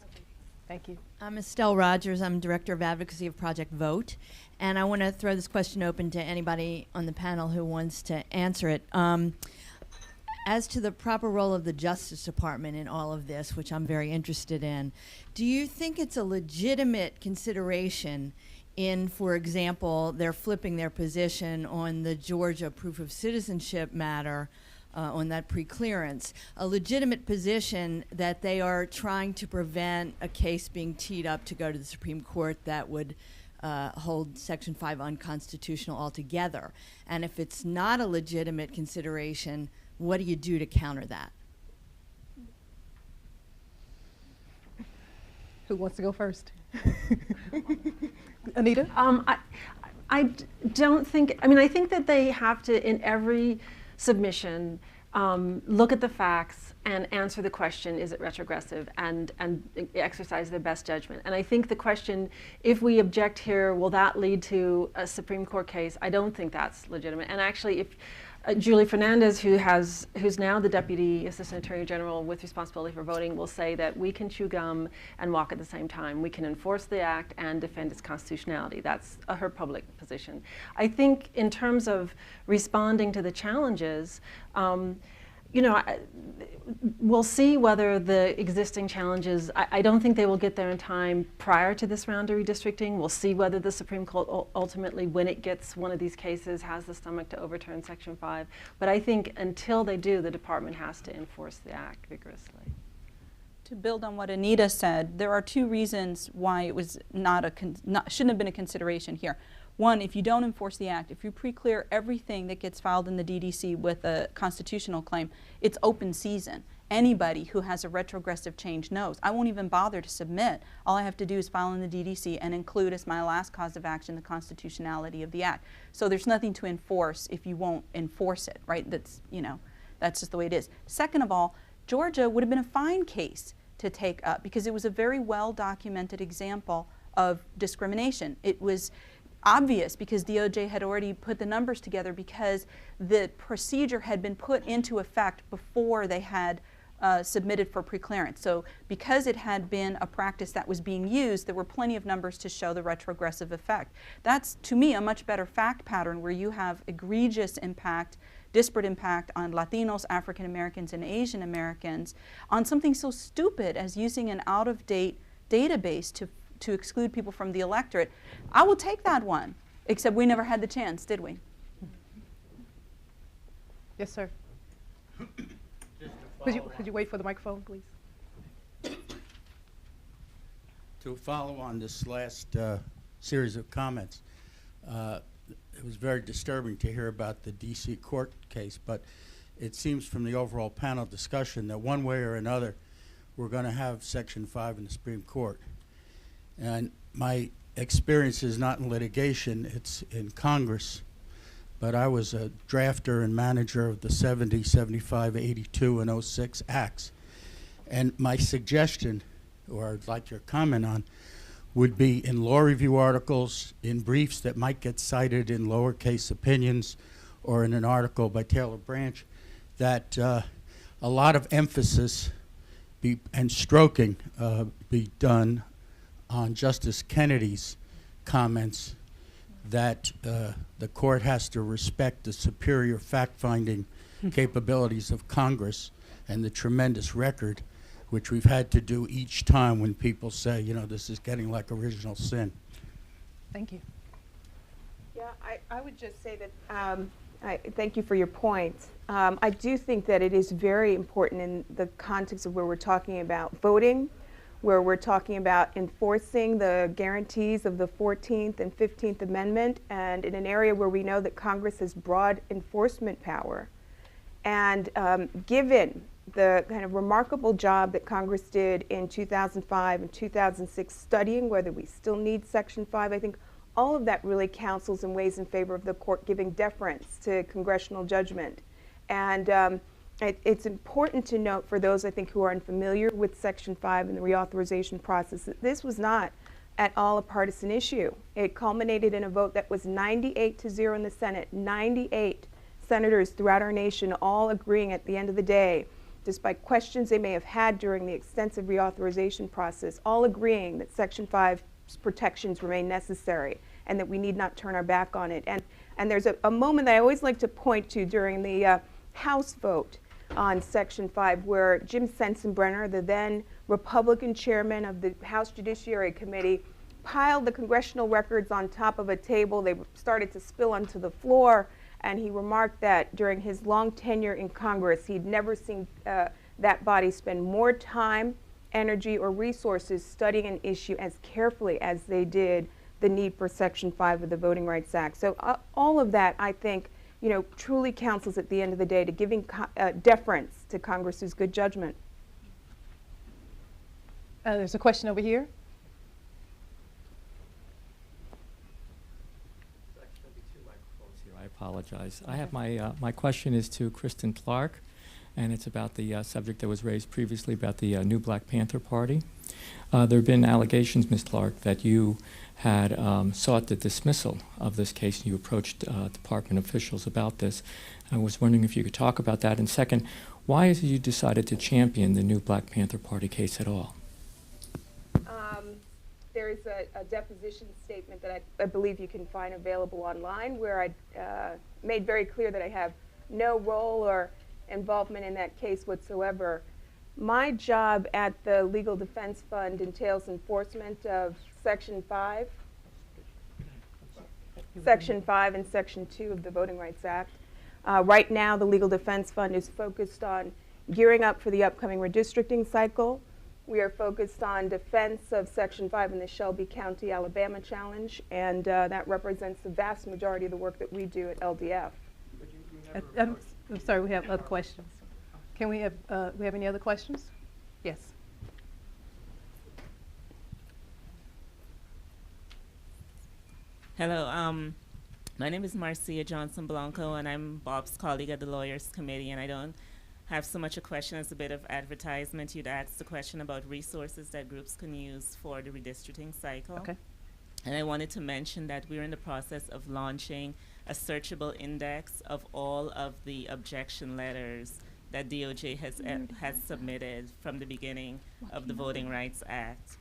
Thank you. I'm Estelle Rogers. I'm Director of Advocacy of Project Vote. And I want to throw this question open to anybody on the panel who wants to answer it. As to the proper role of the Justice Department in all of this, which I'm very interested in, do you think it's a legitimate consideration in, for example, they're flipping their position on the Georgia proof of citizenship matter, on that preclearance, a legitimate position that they are trying to prevent a case being teed up to go to the Supreme Court that would hold Section 5 unconstitutional altogether? And if it's not a legitimate consideration, what do you do to counter that? Who wants to go first? Anita? I don't think, I think that they have to, in every submission, look at the facts and answer the question, is it retrogressive, and exercise their best judgment. And I think the question, if we object here, will that lead to a Supreme Court case? I don't think that's legitimate. And actually, if Julie Fernandez, who's now the Deputy Assistant Attorney General with responsibility for voting, will say that we can chew gum and walk at the same time. We can enforce the act and defend its constitutionality. That's her public position. I think in terms of responding to the challenges, we'll see whether the existing challenges, I don't think they will get there in time prior to this round of redistricting. We'll see whether the Supreme Court ultimately, when it gets one of these cases, has the stomach to overturn Section 5. But I think until they do, the department has to enforce the act vigorously. To build on what Anita said, there are two reasons why it was shouldn't have been a consideration here. One, if you don't enforce the act, if you pre-clear everything that gets filed in the DDC with a constitutional claim, it's open season. Anybody who has a retrogressive change knows. I won't even bother to submit. All I have to do is file in the DDC and include as my last cause of action the constitutionality of the act. So there's nothing to enforce if you won't enforce it, right? That's just the way it is. Second of all, Georgia would have been a fine case to take up because it was a very well-documented example of discrimination. It was obvious because DOJ had already put the numbers together because the procedure had been put into effect before they had submitted for preclearance. So because it had been a practice that was being used, there were plenty of numbers to show the retrogressive effect. That's, to me, a much better fact pattern where you have egregious impact, disparate impact on Latinos, African Americans, and Asian Americans on something so stupid as using an out-of-date database to exclude people from the electorate. I will take that one, except we never had the chance, did we? Yes, sir. Could you wait for the microphone, please? To follow on this last series of comments, it was very disturbing to hear about the DC court case, but it seems from the overall panel discussion that one way or another we're going to have Section 5 in the Supreme Court. And my experience is not in litigation, it's in Congress. But I was a drafter and manager of the 70, 75, 82, and 06 acts. And my suggestion, or I'd like your comment on, would be in law review articles, in briefs that might get cited in lowercase opinions, or in an article by Taylor Branch, that a lot of emphasis and stroking be done on Justice Kennedy's comments that the court has to respect the superior fact-finding capabilities of Congress and the tremendous record which we've had to do each time when people say, you know, this is getting like original sin. Thank you. Yeah, I would just say that I thank you for your points. I do think that it is very important in the context of where we're talking about voting, where we're talking about enforcing the guarantees of the 14th and 15th Amendment, and in an area where we know that Congress has broad enforcement power. And given the kind of remarkable job that Congress did in 2005 and 2006 studying whether we still need Section 5, I think all of that really counsels and weighs in favor of the court giving deference to congressional judgment. And it's important to note for those, I think, who are unfamiliar with Section 5 and the reauthorization process, that this was not at all a partisan issue. It culminated in a vote that was 98-0 in the Senate, 98 senators throughout our nation all agreeing at the end of the day, despite questions they may have had during the extensive reauthorization process, all agreeing that Section 5's protections remain necessary and that we need not turn our back on it. And there's a moment that I always like to point to during the House vote on Section 5, where Jim Sensenbrenner, the then Republican chairman of the House Judiciary Committee, piled the congressional records on top of a table. They started to spill onto the floor, and he remarked that during his long tenure in Congress, he'd never seen that body spend more time, energy, or resources studying an issue as carefully as they did the need for Section 5 of the Voting Rights Act. So all of that, I think, you know, truly counsels at the end of the day to giving deference to Congress's good judgment. There's a question over here. I apologize. I have my question is to Kristen Clark, and it's about the subject that was raised previously about the new Black Panther Party. There have been allegations, Ms. Clark, that you had sought the dismissal of this case, and you approached department officials about this. I was wondering if you could talk about that. And second, why is it you decided to champion the new Black Panther Party case at all? There is a deposition statement that I believe you can find available online, where I made very clear that I have no role or involvement in that case whatsoever. My job at the Legal Defense Fund entails enforcement of Section 5 and Section 2 of the Voting Rights Act. Right now, the Legal Defense Fund is focused on gearing up for the upcoming redistricting cycle. We are focused on defense of Section 5 in the Shelby County, Alabama challenge, and that represents the vast majority of the work that we do at LDF. I'm sorry, we have other questions. Can we have any other questions? Yes. Hello, my name is Marcia Johnson Blanco, and I'm Bob's colleague at the Lawyers Committee, and I don't have so much a question as a bit of advertisement. You'd asked the question about resources that groups can use for the redistricting cycle. Okay. And I wanted to mention that we're in the process of launching a searchable index of all of the objection letters that DOJ has submitted from the beginning of the Voting Rights Act,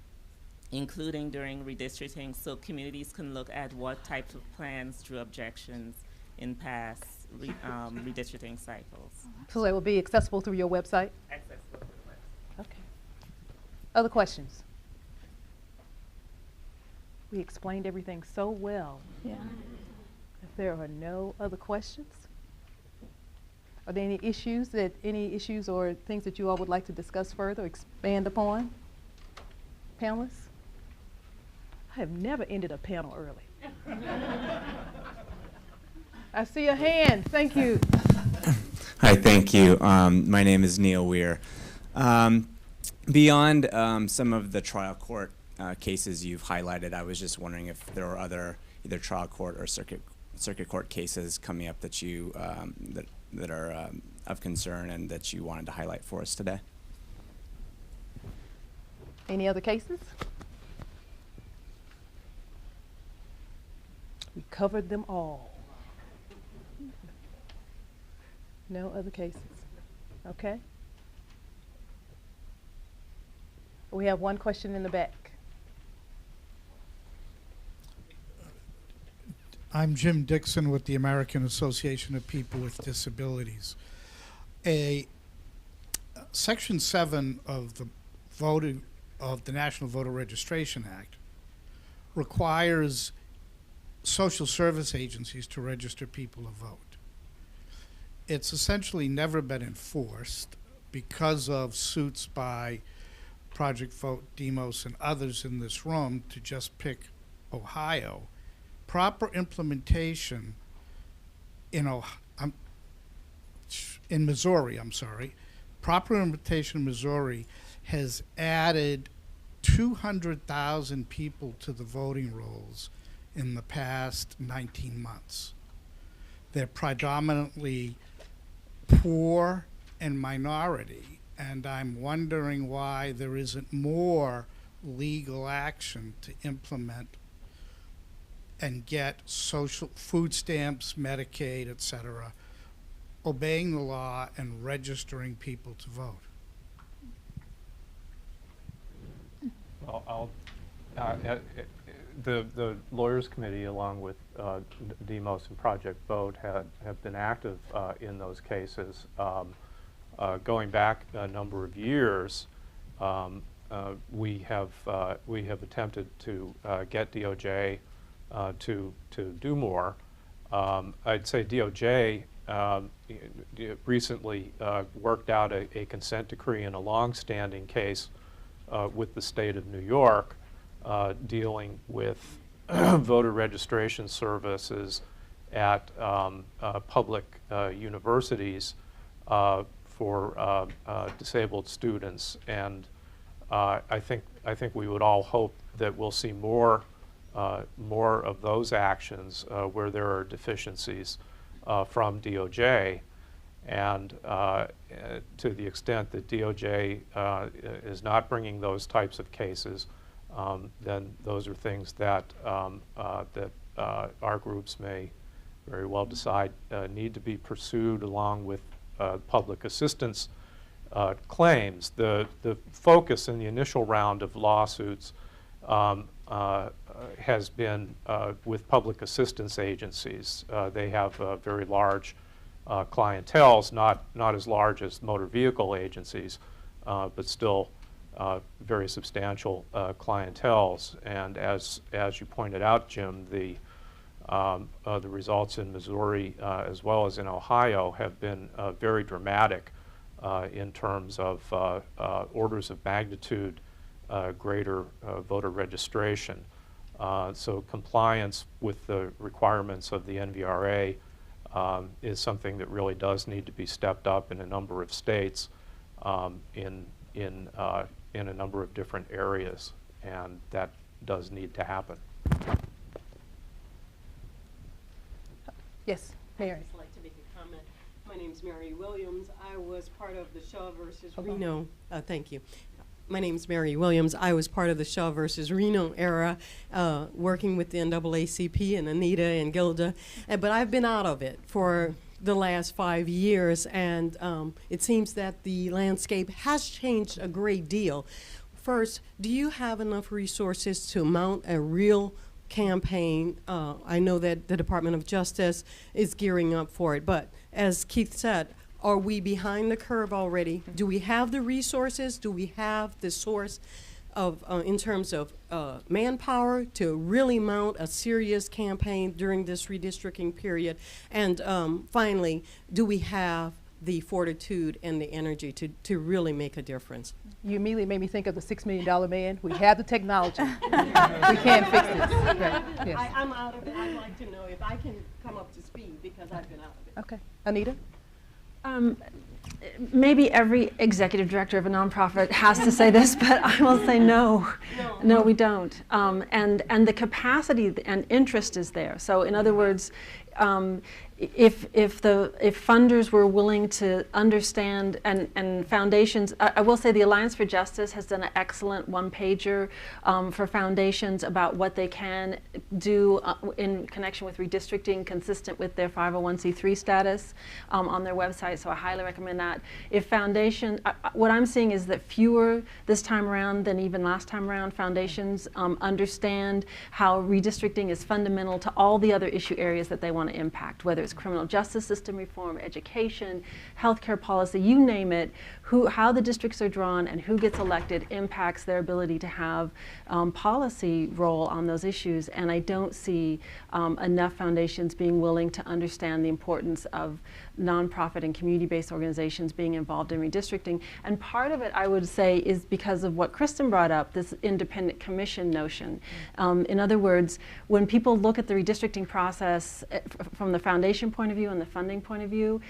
including during redistricting, so communities can look at what types of plans drew objections in past redistricting cycles. So it will be accessible through your website? Accessible through the website. Okay. Other questions? We explained everything so well. Yeah. If there are no other questions, are there any issues or things that you all would like to discuss further, expand upon? Panelists? I have never ended a panel early. I see a hand. Thank you. Hi, thank you. My name is Neil Weir. Beyond some of the trial court cases you've highlighted. I was just wondering if there are other either trial court or circuit court cases coming up that you that are of concern and that you wanted to highlight for us today. Any other cases? We covered them all. No other cases. Okay. We have one question in the back. I'm Jim Dixon with the American Association of People with Disabilities. Section 7 of the National Voter Registration Act requires social service agencies to register people to vote. It's essentially never been enforced because of suits by Project Vote, Demos, and others in this room to just pick Ohio. Proper implementation in Missouri, proper implementation in Missouri has added 200,000 people to the voting rolls in the past 19 months. They're predominantly poor and minority, and I'm wondering why there isn't more legal action to implement and get social food stamps, Medicaid, etc., obeying the law and registering people to vote. Well, the Lawyers Committee, along with Demos and Project Vote, have been active in those cases. Going back a number of years, we have attempted to get DOJ to do more. I'd say DOJ recently worked out a consent decree in a long-standing case with the state of New York dealing with voter registration services at public universities for disabled students, and I think we would all hope that we'll see more of those actions where there are deficiencies from DOJ, and to the extent that DOJ is not bringing those types of cases, then those are things that our groups may very well decide need to be pursued along with public assistance claims. The focus in the initial round of lawsuits has been with public assistance agencies. They have very large clienteles, not as large as motor vehicle agencies, but still very substantial clienteles. And as you pointed out, Jim, the results in Missouri as well as in Ohio have been very dramatic in terms of orders of magnitude greater voter registration. So compliance with the requirements of the NVRA is something that really does need to be stepped up in a number of states in a number of different areas, and that does need to happen. Yes, Mary. I'd just like to make a comment. My name is Mary Williams. I was part of the Shaw versus Hold on. Reno. Thank you. My name is Mary Williams. I was part of the Shaw versus Reno era, working with the NAACP and Anita and Gilda, but I've been out of it for the last 5 years, and it seems that the landscape has changed a great deal. First, do you have enough resources to mount a real campaign? I know that the Department of Justice is gearing up for it, but as Keith said, are we behind the curve already? Do we have the resources? Do we have the source of, in terms of manpower to really mount a serious campaign during this redistricting period? And finally, do we have the fortitude and the energy to really make a difference? You immediately made me think of the $6 million man. We have the technology. We can fix this. Okay. Yes. I'm out of it. I'd like to know if I can come up to speed because I've been out of it. Okay. Anita? Maybe every executive director of a nonprofit has to say this, but I will say no. No, we don't. And the capacity and interest is there. So in other words, if funders were willing to understand and foundations, I will say the Alliance for Justice has done an excellent one-pager for foundations about what they can do in connection with redistricting consistent with their 501c3 status on their website, so I highly recommend that. If foundation, what I'm seeing is that fewer this time around than even last time around foundations understand how redistricting is fundamental to all the other issue areas that they want to impact, whether it's criminal justice system reform, education, healthcare policy, you name it. How the districts are drawn and who gets elected impacts their ability to have policy role on those issues. And I don't see enough foundations being willing to understand the importance of nonprofit and community-based organizations being involved in redistricting. And part of it, I would say, is because of what Kristen brought up, this independent commission notion. In other words, when people look at the redistricting process from the foundation point of view and the funding point of view,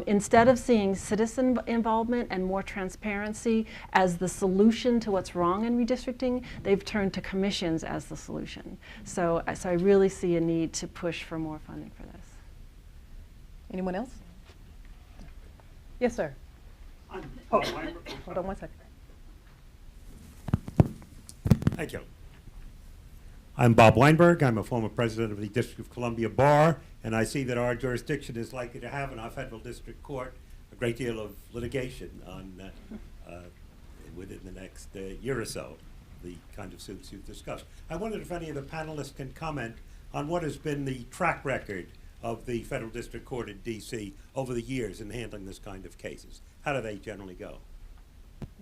instead of seeing citizen involvement and more transparency as the solution to what's wrong in redistricting, they've turned to commissions as the solution. So I really see a need to push for more funding for this. Anyone else? Yes, sir. Hold on one second. Thank you. I'm Bob Weinberg. I'm a former president of the District of Columbia Bar, and I see that our jurisdiction is likely to have in our federal district court a great deal of litigation on within the next year or so, the kind of suits you've discussed. I wondered if any of the panelists can comment on what has been the track record of the Federal District Court in D.C. over the years in handling this kind of cases. How do they generally go?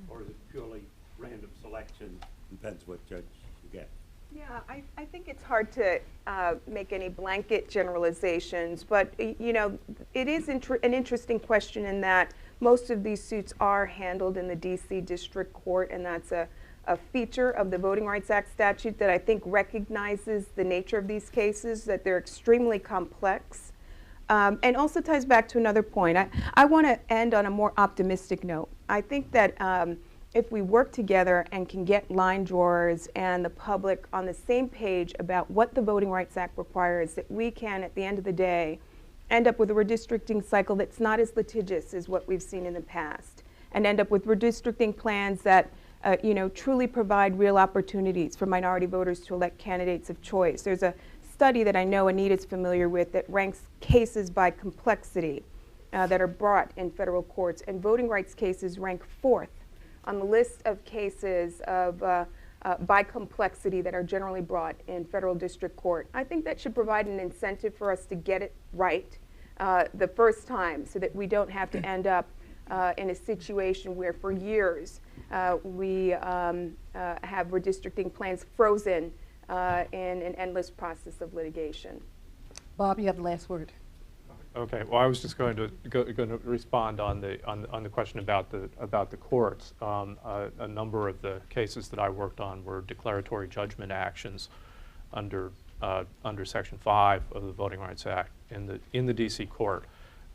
Or is it purely random selection, depends what judge you get? Yeah, I think it's hard to make any blanket generalizations, but you know, it is an interesting question in that most of these suits are handled in the DC District Court, and that's a feature of the Voting Rights Act statute that I think recognizes the nature of these cases, that they're extremely complex, and also ties back to another point. I want to end on a more optimistic note. I think that if we work together and can get line drawers and the public on the same page about what the Voting Rights Act requires, that we can, at the end of the day, end up with a redistricting cycle that's not as litigious as what we've seen in the past, and end up with redistricting plans that you know, truly provide real opportunities for minority voters to elect candidates of choice. There's a study that I know Anita's familiar with that ranks cases by complexity that are brought in federal courts, and voting rights cases rank 4th on the list of cases of by complexity that are generally brought in federal district court. I think that should provide an incentive for us to get it right the first time, so that we don't have to end up in a situation where for years we have redistricting plans frozen in an endless process of litigation. Bob, you have the last word. Okay. Well, I was just going to respond on the question about the courts. A number of the cases that I worked on were declaratory judgment actions under Section 5 of the Voting Rights Act in the D.C. court,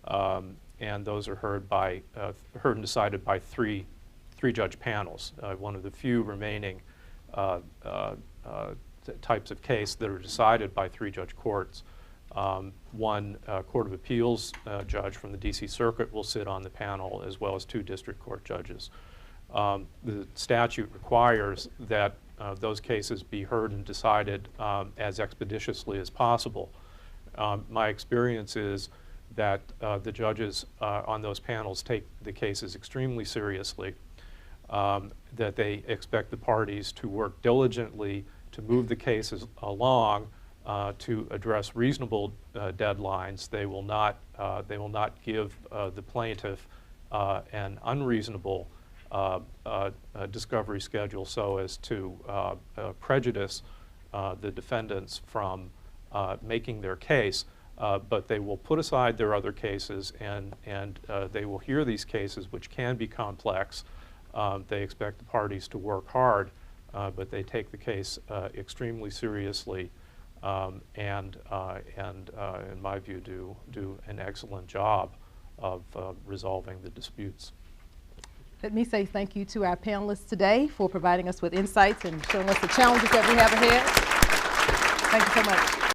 and those are heard and decided by three judge panels. One of the few remaining types of case that are decided by 3 judge courts. One Court of Appeals judge from the D.C. Circuit will sit on the panel, as well as 2 district court judges. The statute requires that those cases be heard and decided as expeditiously as possible. My experience is that the judges on those panels take the cases extremely seriously, that they expect the parties to work diligently to move the cases along, to address reasonable deadlines. They will not give the plaintiff an unreasonable discovery schedule so as to prejudice the defendants from making their case, but they will put aside their other cases and they will hear these cases, which can be complex. They expect the parties to work hard, but they take the case extremely seriously. And in my view, do an excellent job of resolving the disputes. Let me say thank you to our panelists today for providing us with insights and showing us the challenges that we have ahead. Thank you so much.